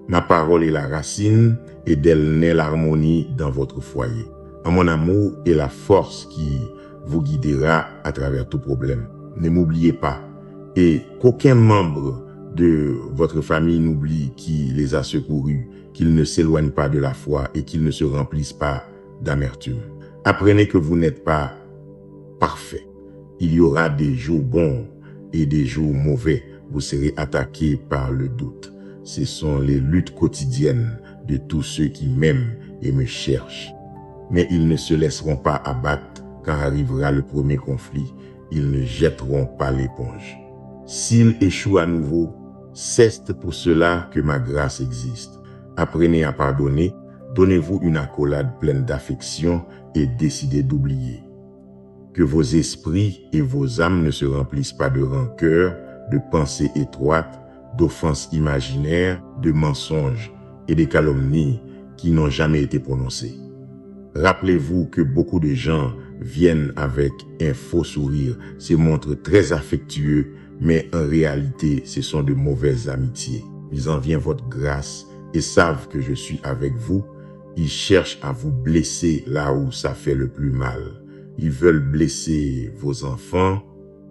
Ma parole est la racine et d'elle naît l'harmonie dans votre foyer. En mon amour est la force qui vous guidera à travers tout problème. Ne m'oubliez pas et qu'aucun membre de votre famille n'oublie qui les a secourus, qu'ils ne s'éloignent pas de la foi et qu'ils ne se remplissent pas d'amertume. Apprenez que vous n'êtes pas parfait. Il y aura des jours bons et des jours mauvais. Vous serez attaqué par le doute. Ce sont les luttes quotidiennes de tous ceux qui m'aiment et me cherchent. Mais ils ne se laisseront pas abattre quand arrivera le premier conflit. Ils ne jetteront pas l'éponge. S'ils échouent à nouveau, c'est pour cela que ma grâce existe. Apprenez à pardonner, donnez-vous une accolade pleine d'affection et décidez d'oublier. Que vos esprits et vos âmes ne se remplissent pas de rancœur, de pensées étroites, d'offenses imaginaires, de mensonges et de calomnies qui n'ont jamais été prononcées. Rappelez-vous que beaucoup de gens viennent avec un faux sourire, se montrent très affectueux, mais en réalité, ce sont de mauvaises amitiés. Ils envient votre grâce et savent que je suis avec vous. Ils cherchent à vous blesser là où ça fait le plus mal. Ils veulent blesser vos enfants,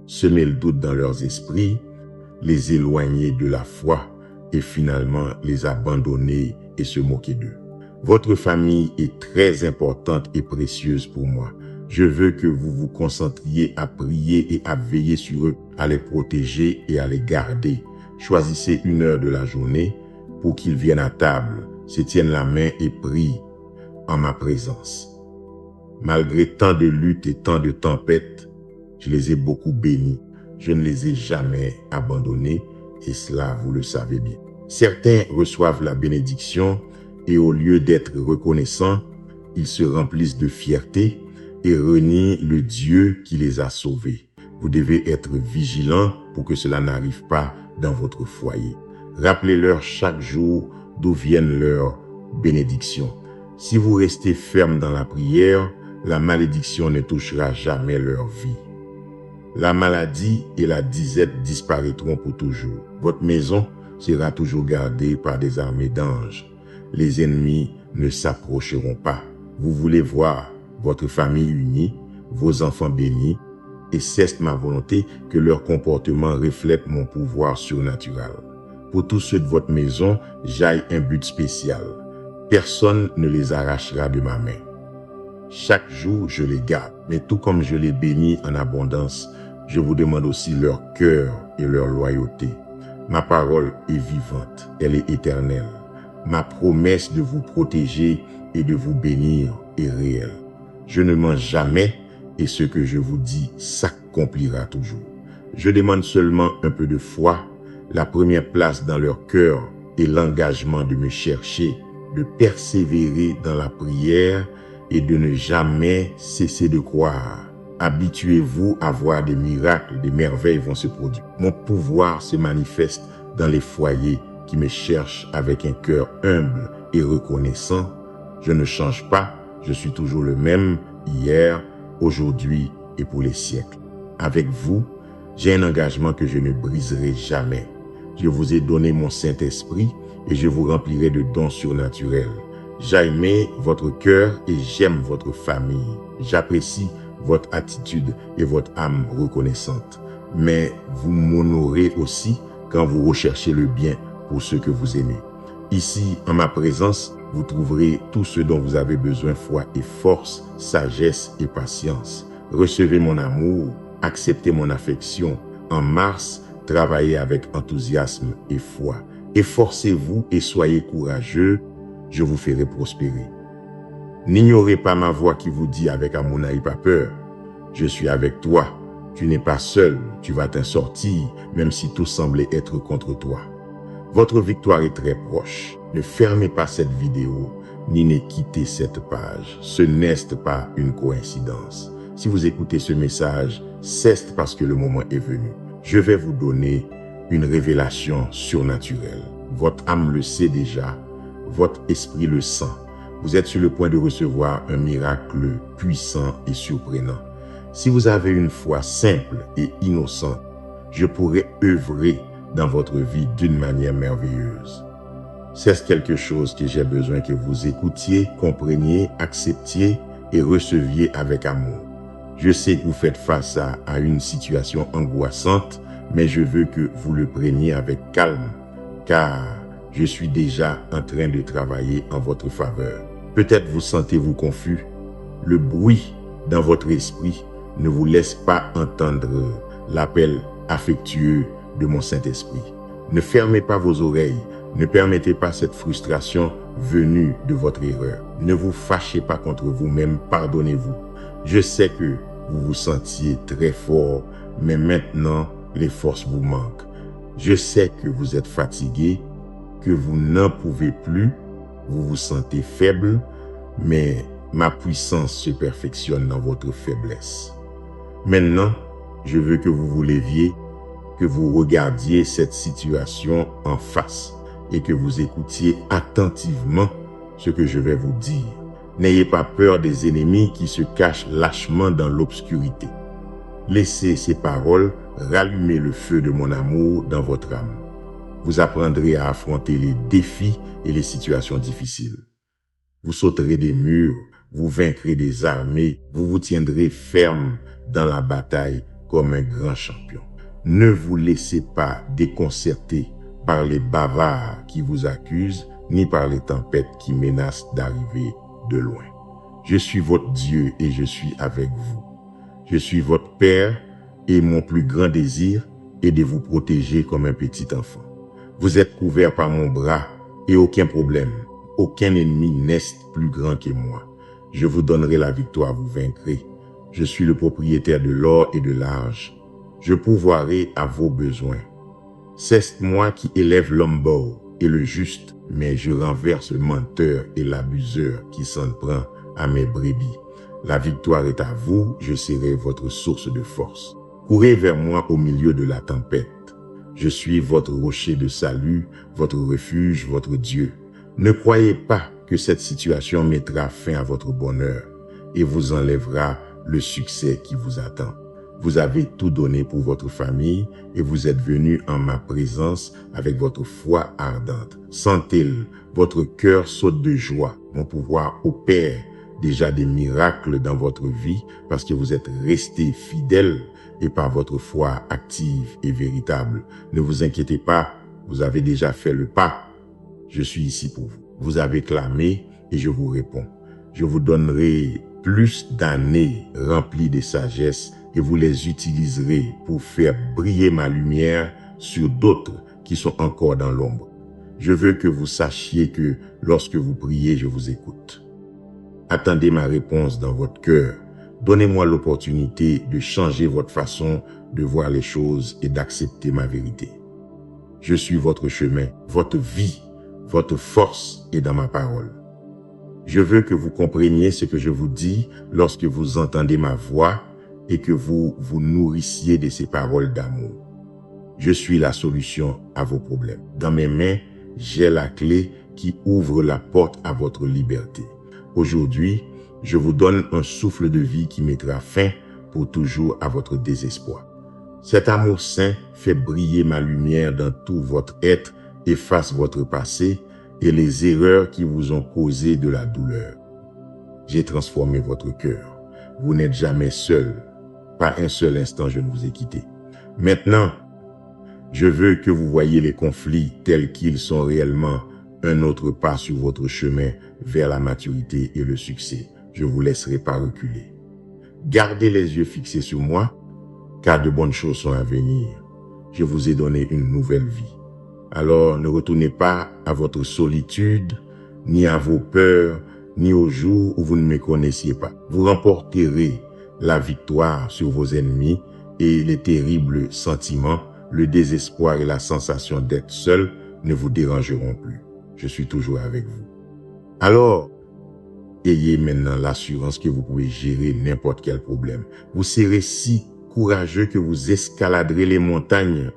semer le doute dans leurs esprits, les éloigner de la foi et finalement les abandonner et se moquer d'eux. Votre famille est très importante et précieuse pour moi. Je veux que vous vous concentriez à prier et à veiller sur eux, à les protéger et à les garder. Choisissez une heure de la journée pour qu'ils viennent à table, se tiennent la main et prient en ma présence. Malgré tant de luttes et tant de tempêtes, je les ai beaucoup bénis. Je ne les ai jamais abandonnés et cela, vous le savez bien. Certains reçoivent la bénédiction et au lieu d'être reconnaissants, ils se remplissent de fierté et renient le Dieu qui les a sauvés. Vous devez être vigilants pour que cela n'arrive pas dans votre foyer. Rappelez-leur chaque jour d'où viennent leurs bénédictions. Si vous restez ferme dans la prière, la malédiction ne touchera jamais leur vie. La maladie et la disette disparaîtront pour toujours. Votre maison sera toujours gardée par des armées d'anges. Les ennemis ne s'approcheront pas. Vous voulez voir votre famille unie, vos enfants bénis, et c'est ma volonté que leur comportement reflète mon pouvoir surnaturel. Pour tous ceux de votre maison, j'aille un but spécial. Personne ne les arrachera de ma main. Chaque jour, je les garde, mais tout comme je les bénis en abondance, je vous demande aussi leur cœur et leur loyauté. Ma parole est vivante, elle est éternelle. Ma promesse de vous protéger et de vous bénir est réelle. Je ne mens jamais et ce que je vous dis s'accomplira toujours. Je demande seulement un peu de foi, la première place dans leur cœur et l'engagement de me chercher, de persévérer dans la prière et de ne jamais cesser de croire. Habituez-vous à voir des miracles, des merveilles vont se produire. Mon pouvoir se manifeste dans les foyers qui me cherchent avec un cœur humble et reconnaissant. Je ne change pas, je suis toujours le même hier, aujourd'hui et pour les siècles. Avec vous, j'ai un engagement que je ne briserai jamais. Je vous ai donné mon Saint-Esprit et je vous remplirai de dons surnaturels. J'aime votre cœur et j'aime votre famille. J'apprécie votre attitude et votre âme reconnaissante. Mais vous m'honorez aussi quand vous recherchez le bien pour ceux que vous aimez. Ici, en ma présence, vous trouverez tout ce dont vous avez besoin, foi et force, sagesse et patience. Recevez mon amour, acceptez mon affection. En mars, travaillez avec enthousiasme et foi. Efforcez-vous et soyez courageux, je vous ferai prospérer. N'ignorez pas ma voix qui vous dit avec amour, n'aie pas peur. Je suis avec toi. Tu n'es pas seul. Tu vas t'en sortir, même si tout semblait être contre toi. Votre victoire est très proche. Ne fermez pas cette vidéo, ni ne quittez cette page. Ce n'est pas une coïncidence. Si vous écoutez ce message, c'est parce que le moment est venu. Je vais vous donner une révélation surnaturelle. Votre âme le sait déjà. Votre esprit le sent. Vous êtes sur le point de recevoir un miracle puissant et surprenant. Si vous avez une foi simple et innocente, je pourrais œuvrer dans votre vie d'une manière merveilleuse. C'est quelque chose que j'ai besoin que vous écoutiez, compreniez, acceptiez et receviez avec amour. Je sais que vous faites face à une situation angoissante, mais je veux que vous le preniez avec calme, car je suis déjà en train de travailler en votre faveur. Peut-être vous sentez-vous confus. Le bruit dans votre esprit ne vous laisse pas entendre l'appel affectueux de mon Saint-Esprit. Ne fermez pas vos oreilles. Ne permettez pas cette frustration venue de votre erreur. Ne vous fâchez pas contre vous-même, pardonnez-vous. Je sais que vous vous sentiez très fort, mais maintenant, les forces vous manquent. Je sais que vous êtes fatigué, que vous n'en pouvez plus, vous vous sentez faible, mais ma puissance se perfectionne dans votre faiblesse. Maintenant, je veux que vous vous leviez, que vous regardiez cette situation en face et que vous écoutiez attentivement ce que je vais vous dire. N'ayez pas peur des ennemis qui se cachent lâchement dans l'obscurité. Laissez ces paroles rallumer le feu de mon amour dans votre âme. Vous apprendrez à affronter les défis et les situations difficiles. Vous sauterez des murs, vous vaincrez des armées, vous vous tiendrez ferme dans la bataille comme un grand champion. Ne vous laissez pas déconcerter par les bavards qui vous accusent, ni par les tempêtes qui menacent d'arriver de loin. Je suis votre Dieu et je suis avec vous. Je suis votre Père et mon plus grand désir est de vous protéger comme un petit enfant. Vous êtes couverts par mon bras et aucun problème, aucun ennemi n'est plus grand que moi. Je vous donnerai la victoire, vous vaincrez. Je suis le propriétaire de l'or et de l'argent. Je pourvoirai à vos besoins. C'est moi qui élève l'homme beau et le juste, mais je renverse le menteur et l'abuseur qui s'en prend à mes brebis. La victoire est à vous, je serai votre source de force. Courez vers moi au milieu de la tempête. Je suis votre rocher de salut, votre refuge, votre Dieu. Ne croyez pas que cette situation mettra fin à votre bonheur et vous enlèvera le succès qui vous attend. Vous avez tout donné pour votre famille et vous êtes venu en ma présence avec votre foi ardente. Sentez-le, votre cœur saute de joie. Mon pouvoir opère déjà des miracles dans votre vie parce que vous êtes resté fidèle et par votre foi active et véritable. Ne vous inquiétez pas, vous avez déjà fait le pas. Je suis ici pour vous. Vous avez clamé et je vous réponds. Je vous donnerai plus d'années remplies de sagesse et vous les utiliserez pour faire briller ma lumière sur d'autres qui sont encore dans l'ombre. Je veux que vous sachiez que lorsque vous priez, je vous écoute. Attendez ma réponse dans votre cœur. Donnez-moi l'opportunité de changer votre façon de voir les choses et d'accepter ma vérité. Je suis votre chemin, votre vie, votre force est dans ma parole. Je veux que vous compreniez ce que je vous dis lorsque vous entendez ma voix et que vous vous nourrissiez de ces paroles d'amour. Je suis la solution à vos problèmes. Dans mes mains, j'ai la clé qui ouvre la porte à votre liberté. Aujourd'hui, je vous donne un souffle de vie qui mettra fin pour toujours à votre désespoir. Cet amour saint fait briller ma lumière dans tout votre être, efface votre passé et les erreurs qui vous ont causé de la douleur. J'ai transformé votre cœur. Vous n'êtes jamais seul. Pas un seul instant je ne vous ai quitté. Maintenant, je veux que vous voyiez les conflits tels qu'ils sont réellement un autre pas sur votre chemin vers la maturité et le succès. Je vous laisserai pas reculer. Gardez les yeux fixés sur moi, car de bonnes choses sont à venir. Je vous ai donné une nouvelle vie. Alors ne retournez pas à votre solitude, ni à vos peurs, ni aux jours où vous ne me connaissiez pas. Vous remporterez la victoire sur vos ennemis et les terribles sentiments, le désespoir et la sensation d'être seul ne vous dérangeront plus. Je suis toujours avec vous. Alors, ayez maintenant l'assurance que vous pouvez gérer n'importe quel problème. Vous serez si courageux que vous escaladerez les montagnes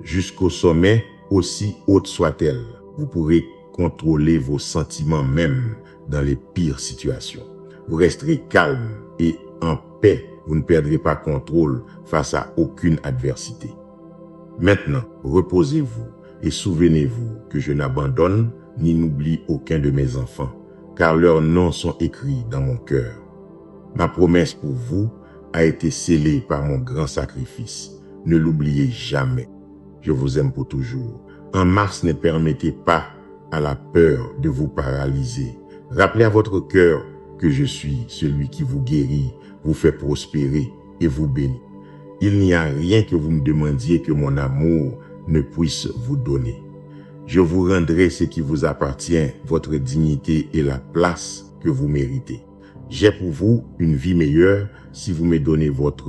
jusqu'au sommet, aussi haute soit-elle. Vous pourrez contrôler vos sentiments même dans les pires situations. Vous resterez calme et en paix. Vous ne perdrez pas contrôle face à aucune adversité. Maintenant, reposez-vous et souvenez-vous que je n'abandonne ni n'oublie aucun de mes enfants, car leurs noms sont écrits dans mon cœur. Ma promesse pour vous a été scellée par mon grand sacrifice. Ne l'oubliez jamais. Je vous aime pour toujours. En mars, ne permettez pas à la peur de vous paralyser. Rappelez à votre cœur que je suis celui qui vous guérit, vous fait prospérer et vous bénit. Il n'y a rien que vous me demandiez que mon amour ne puisse vous donner. Je vous rendrai ce qui vous appartient, votre dignité et la place que vous méritez. J'ai pour vous une vie meilleure si vous me donnez votre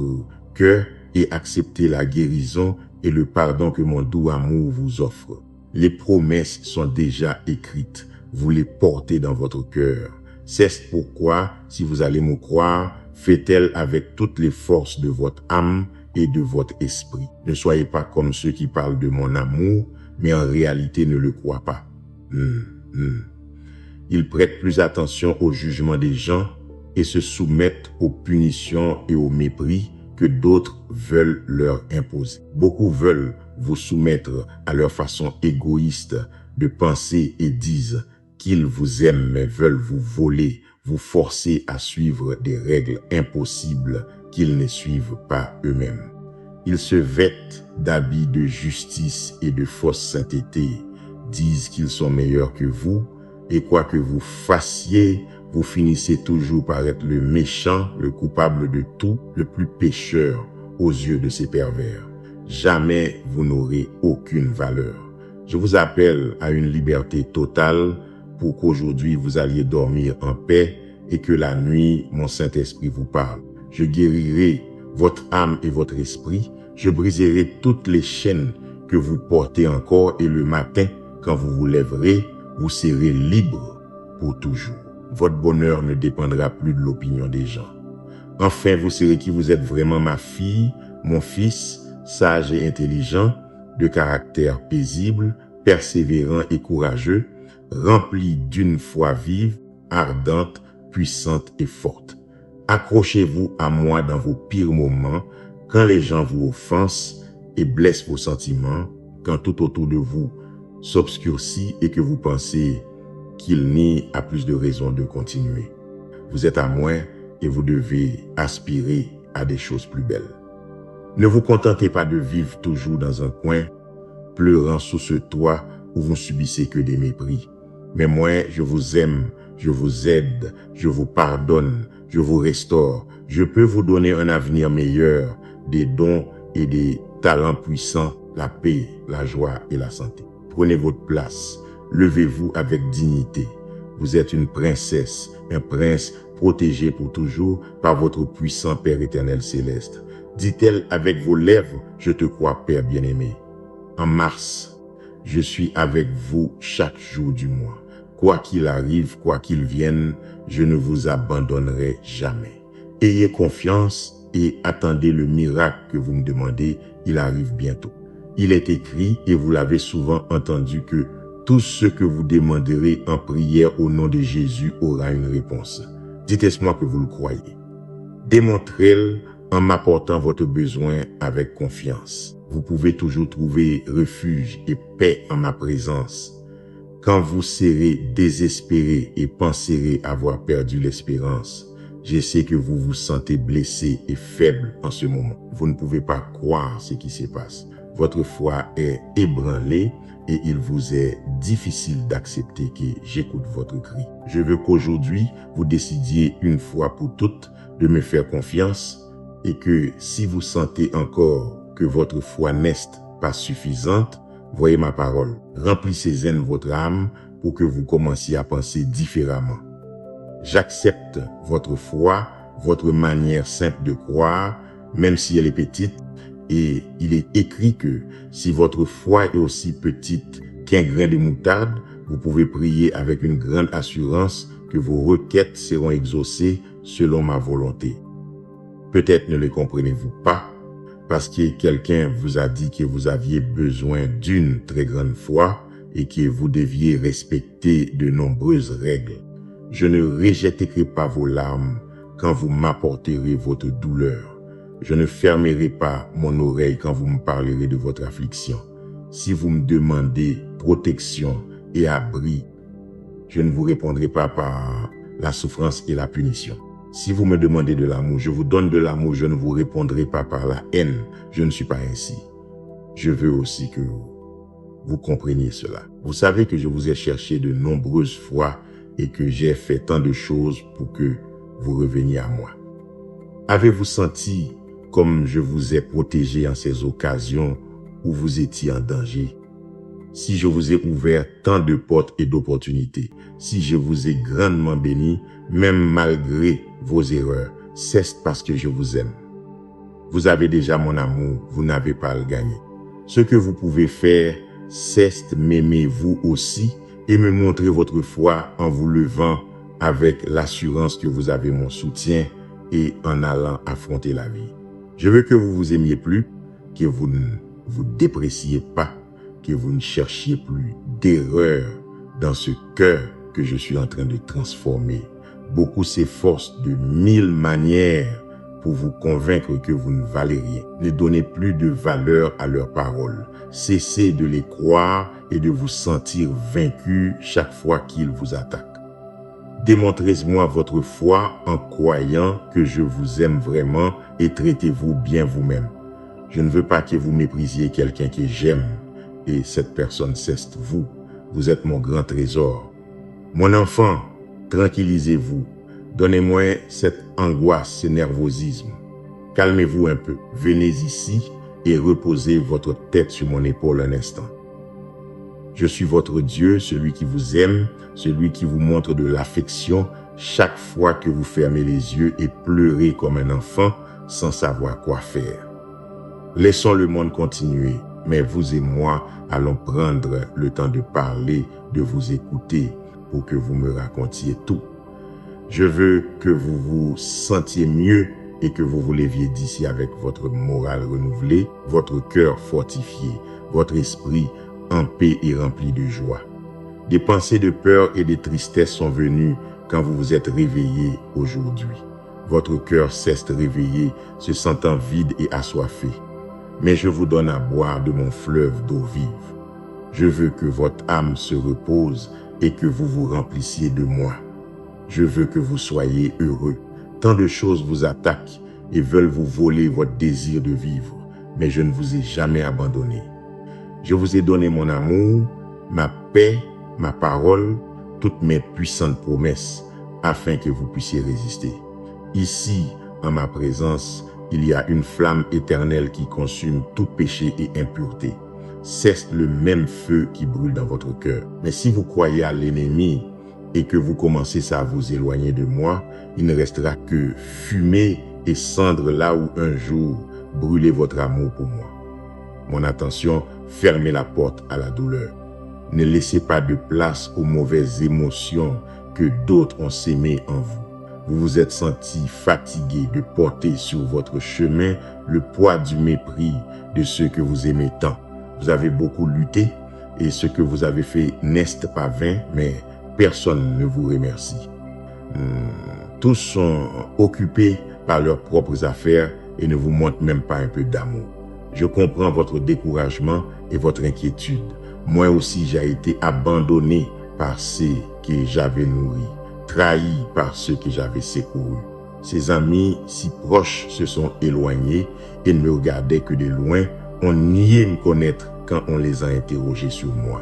cœur et acceptez la guérison et le pardon que mon doux amour vous offre. Les promesses sont déjà écrites, vous les portez dans votre cœur. C'est pourquoi, si vous allez me croire, faites-le avec toutes les forces de votre âme et de votre esprit. Ne soyez pas comme ceux qui parlent de mon amour, mais en réalité ne le croient pas. Ils prêtent plus attention au jugement des gens et se soumettent aux punitions et au mépris que d'autres veulent leur imposer. Beaucoup veulent vous soumettre à leur façon égoïste de penser et disent qu'ils vous aiment mais veulent vous voler, vous forcer à suivre des règles impossibles qu'ils ne suivent pas eux-mêmes. Ils se vêtent d'habits de justice et de fausse sainteté, disent qu'ils sont meilleurs que vous, et quoi que vous fassiez, vous finissez toujours par être le méchant, le coupable de tout, le plus pécheur aux yeux de ces pervers. Jamais vous n'aurez aucune valeur. Je vous appelle à une liberté totale pour qu'aujourd'hui vous alliez dormir en paix et que la nuit, mon Saint-Esprit vous parle. Je guérirai votre âme et votre esprit. Je briserai toutes les chaînes que vous portez encore et le matin, quand vous vous lèverez, vous serez libre pour toujours. Votre bonheur ne dépendra plus de l'opinion des gens. Enfin, vous saurez qui vous êtes vraiment, ma fille, mon fils, sage et intelligent, de caractère paisible, persévérant et courageux, rempli d'une foi vive, ardente, puissante et forte. Accrochez-vous à moi dans vos pires moments, quand les gens vous offensent et blessent vos sentiments, quand tout autour de vous s'obscurcit et que vous pensez qu'il n'y a plus de raison de continuer. Vous êtes à moi et vous devez aspirer à des choses plus belles. Ne vous contentez pas de vivre toujours dans un coin, pleurant sous ce toit où vous ne subissez que des mépris. Mais moi, je vous aime, je vous aide, je vous pardonne, je vous restaure. Je peux vous donner un avenir meilleur, des dons et des talents puissants, la paix, la joie et la santé. Prenez votre place. Levez-vous avec dignité. Vous êtes une princesse, un prince protégé pour toujours par votre puissant Père éternel céleste. Dit-elle avec vos lèvres, je te crois, Père bien-aimé. En mars, je suis avec vous chaque jour du mois. Quoi qu'il arrive, quoi qu'il vienne, je ne vous abandonnerai jamais. Ayez confiance et attendez le miracle que vous me demandez, il arrive bientôt. Il est écrit, et vous l'avez souvent entendu, que tout ce que vous demanderez en prière au nom de Jésus aura une réponse. Dites-moi que vous le croyez. Démontrez-le en m'apportant votre besoin avec confiance. Vous pouvez toujours trouver refuge et paix en ma présence. Quand vous serez désespéré et penserez avoir perdu l'espérance, je sais que vous vous sentez blessé et faible en ce moment. Vous ne pouvez pas croire ce qui se passe. Votre foi est ébranlée et il vous est difficile d'accepter que j'écoute votre cri. Je veux qu'aujourd'hui, vous décidiez une fois pour toutes de me faire confiance et que si vous sentez encore que votre foi n'est pas suffisante, voyez ma parole. Remplissez zen votre âme pour que vous commenciez à penser différemment. J'accepte votre foi, votre manière simple de croire, même si elle est petite, et il est écrit que si votre foi est aussi petite qu'un grain de moutarde, vous pouvez prier avec une grande assurance que vos requêtes seront exaucées selon ma volonté. Peut-être ne le comprenez-vous pas, parce que quelqu'un vous a dit que vous aviez besoin d'une très grande foi et que vous deviez respecter de nombreuses règles. Je ne rejetterai pas vos larmes quand vous m'apporterez votre douleur. Je ne fermerai pas mon oreille quand vous me parlerez de votre affliction. Si vous me demandez protection et abri, je ne vous répondrai pas par la souffrance et la punition. Si vous me demandez de l'amour, je vous donne de l'amour, je ne vous répondrai pas par la haine. Je ne suis pas ainsi. Je veux aussi que vous compreniez cela. Vous savez que je vous ai cherché de nombreuses fois et que j'ai fait tant de choses pour que vous reveniez à moi. Avez-vous senti comme je vous ai protégé en ces occasions où vous étiez en danger? Si je vous ai ouvert tant de portes et d'opportunités, si je vous ai grandement béni, même malgré vos erreurs, c'est parce que je vous aime. Vous avez déjà mon amour, vous n'avez pas à le gagner. Ce que vous pouvez faire, c'est m'aimer vous aussi et me montrer votre foi en vous levant avec l'assurance que vous avez mon soutien et en allant affronter la vie. Je veux que vous vous aimiez plus, que vous ne vous dépréciez pas, que vous ne cherchiez plus d'erreur dans ce cœur que je suis en train de transformer. Beaucoup s'efforcent de 1000 manières pour vous convaincre que vous ne valez rien. Ne donnez plus de valeur à leurs paroles. Cessez de les croire et de vous sentir vaincu chaque fois qu'ils vous attaquent. Démontrez-moi votre foi en croyant que je vous aime vraiment et traitez-vous bien vous-même. Je ne veux pas que vous méprisiez quelqu'un que j'aime et cette personne c'est vous. Vous êtes mon grand trésor. Mon enfant, Tranquillisez-vous. Donnez-moi cette angoisse, ce nervosisme. Calmez-vous un peu. Venez ici et reposez votre tête sur mon épaule un instant. Je suis votre Dieu, celui qui vous aime, celui qui vous montre de l'affection chaque fois que vous fermez les yeux et pleurez comme un enfant sans savoir quoi faire. Laissons le monde continuer, mais vous et moi allons prendre le temps de parler, de vous écouter pour que vous me racontiez tout. Je veux que vous vous sentiez mieux et que vous vous leviez d'ici avec votre morale renouvelée, votre cœur fortifié, votre esprit en paix et rempli de joie. Des pensées de peur et de tristesse sont venues quand vous vous êtes réveillés aujourd'hui. Votre cœur cesse de réveiller, se sentant vide et assoiffé. Mais je vous donne à boire de mon fleuve d'eau vive. Je veux que votre âme se repose et que vous vous remplissiez de moi. Je veux que vous soyez heureux. Tant de choses vous attaquent et veulent vous voler votre désir de vivre, mais je ne vous ai jamais abandonné. Je vous ai donné mon amour, ma paix, ma parole, toutes mes puissantes promesses, afin que vous puissiez résister. Ici, en ma présence, il y a une flamme éternelle qui consume tout péché et impureté. C'est le même feu qui brûle dans votre cœur. Mais si vous croyez à l'ennemi et que vous commencez à vous éloigner de moi, il ne restera que fumée et cendre là où un jour brûlez votre amour pour moi. Mon attention, fermez la porte à la douleur. Ne laissez pas de place aux mauvaises émotions que d'autres ont sémées en vous. Vous vous êtes senti fatigué de porter sur votre chemin le poids du mépris de ceux que vous aimez tant. Vous avez beaucoup lutté et ce que vous avez fait n'est pas vain, mais personne ne vous remercie. Tous sont occupés par leurs propres affaires et ne vous montrent même pas un peu d'amour. Je comprends votre découragement et votre inquiétude. Moi aussi, j'ai été abandonné par ceux que j'avais nourris, trahi par ceux que j'avais secourus. Ces amis si proches se sont éloignés et ne me regardaient que de loin. On niait me connaître quand on les a interrogés sur moi.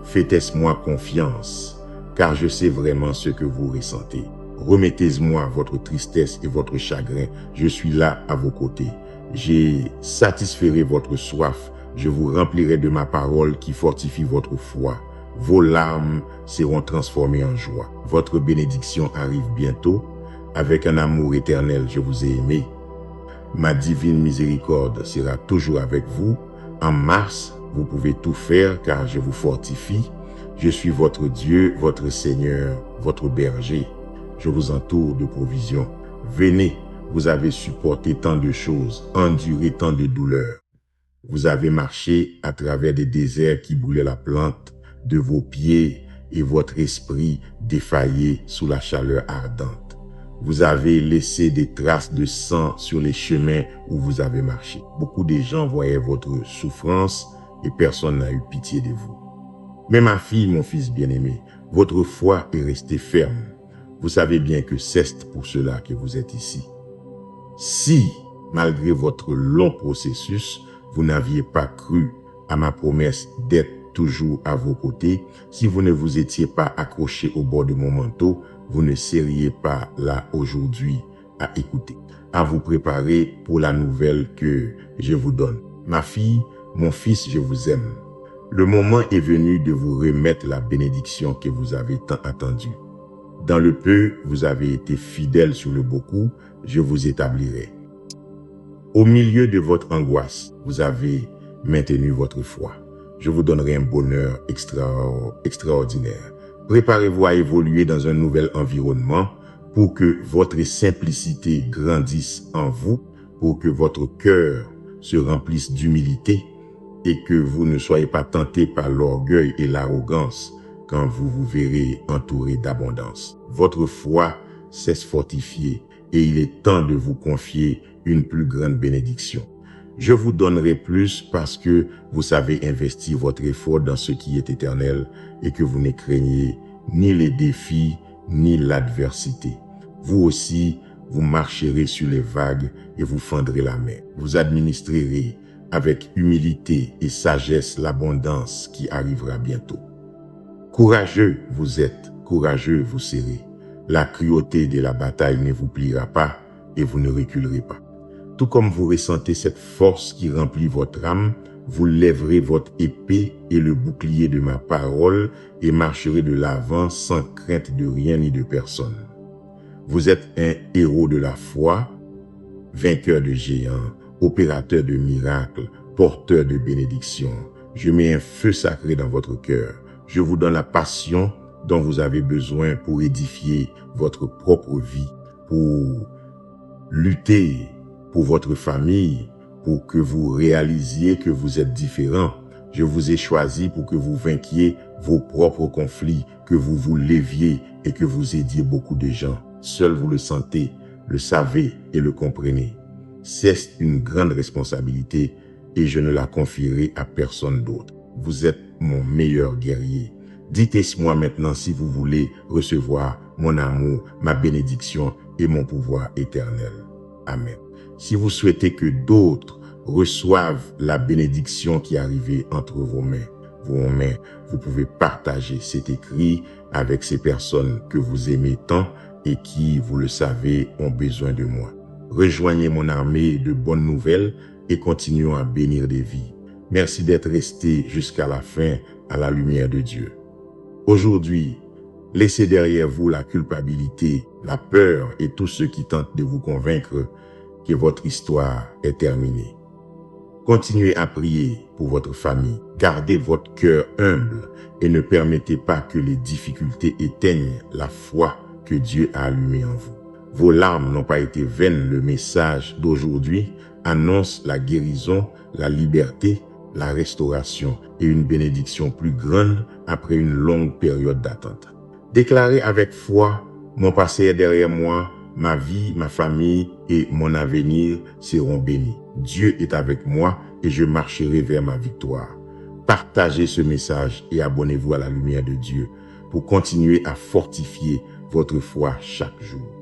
Faites-moi confiance, car je sais vraiment ce que vous ressentez. Remettez-moi votre tristesse et votre chagrin. Je suis là à vos côtés. J'ai satisferai votre soif. Je vous remplirai de ma parole qui fortifie votre foi. Vos larmes seront transformées en joie. Votre bénédiction arrive bientôt. Avec un amour éternel, je vous ai aimé. Ma divine miséricorde sera toujours avec vous. En mars, vous pouvez tout faire car je vous fortifie. Je suis votre Dieu, votre Seigneur, votre berger. Je vous entoure de provisions. Venez, vous avez supporté tant de choses, enduré tant de douleurs. Vous avez marché à travers des déserts qui brûlaient la plante de vos pieds et votre esprit défaillait sous la chaleur ardente. Vous avez laissé des traces de sang sur les chemins où vous avez marché. Beaucoup de gens voyaient votre souffrance et personne n'a eu pitié de vous. Mais ma fille, mon fils bien-aimé, votre foi est restée ferme. Vous savez bien que c'est pour cela que vous êtes ici. Si, malgré votre long processus, vous n'aviez pas cru à ma promesse d'être toujours à vos côtés, si vous ne vous étiez pas accroché au bord de mon manteau, vous ne seriez pas là aujourd'hui à écouter, à vous préparer pour la nouvelle que je vous donne. Ma fille, mon fils, je vous aime. Le moment est venu de vous remettre la bénédiction que vous avez tant attendue. Dans le peu, vous avez été fidèle sur le beaucoup, je vous établirai. Au milieu de votre angoisse, vous avez maintenu votre foi. Je vous donnerai un bonheur extraordinaire. Préparez-vous à évoluer dans un nouvel environnement pour que votre simplicité grandisse en vous, pour que votre cœur se remplisse d'humilité et que vous ne soyez pas tentés par l'orgueil et l'arrogance quand vous vous verrez entouré d'abondance. Votre foi s'est fortifiée et il est temps de vous confier une plus grande bénédiction. Je vous donnerai plus parce que vous savez investir votre effort dans ce qui est éternel et que vous ne craignez ni les défis ni l'adversité. Vous aussi, vous marcherez sur les vagues et vous fendrez la main. Vous administrerez avec humilité et sagesse l'abondance qui arrivera bientôt. Courageux vous êtes, courageux vous serez. la cruauté de la bataille ne vous pliera pas et vous ne reculerez pas. Tout comme vous ressentez cette force qui remplit votre âme, vous lèverez votre épée et le bouclier de ma parole et marcherez de l'avant sans crainte de rien ni de personne. Vous êtes un héros de la foi, vainqueur de géants, opérateur de miracles, porteur de bénédictions. Je mets un feu sacré dans votre cœur. Je vous donne la passion dont vous avez besoin pour édifier votre propre vie, pour lutter pour votre famille, pour que vous réalisiez que vous êtes différent. Je vous ai choisi pour que vous vainquiez vos propres conflits, que vous vous leviez et que vous aidiez beaucoup de gens. Seul vous le sentez, le savez et le comprenez. C'est une grande responsabilité et je ne la confierai à personne d'autre. Vous êtes mon meilleur guerrier. Dites-moi maintenant si vous voulez recevoir mon amour, ma bénédiction et mon pouvoir éternel. Amen. Si vous souhaitez que d'autres reçoivent la bénédiction qui est arrivée entre vos mains, vous pouvez partager cet écrit avec ces personnes que vous aimez tant et qui, vous le savez, ont besoin de moi. Rejoignez mon armée de bonnes nouvelles et continuons à bénir des vies. Merci d'être resté jusqu'à la fin à la lumière de Dieu. Aujourd'hui, laissez derrière vous la culpabilité, la peur et tous ceux qui tentent de vous convaincre que votre histoire est terminée. Continuez à prier pour votre famille. Gardez votre cœur humble et ne permettez pas que les difficultés éteignent la foi que Dieu a allumée en vous. Vos larmes n'ont pas été vaines. Le message d'aujourd'hui annonce la guérison, la liberté, la restauration et une bénédiction plus grande après une longue période d'attente. Déclarez avec foi, mon passé est derrière moi, ma vie, ma famille et mon avenir seront bénis. Dieu est avec moi et je marcherai vers ma victoire. Partagez ce message et abonnez-vous à la lumière de Dieu pour continuer à fortifier votre foi chaque jour.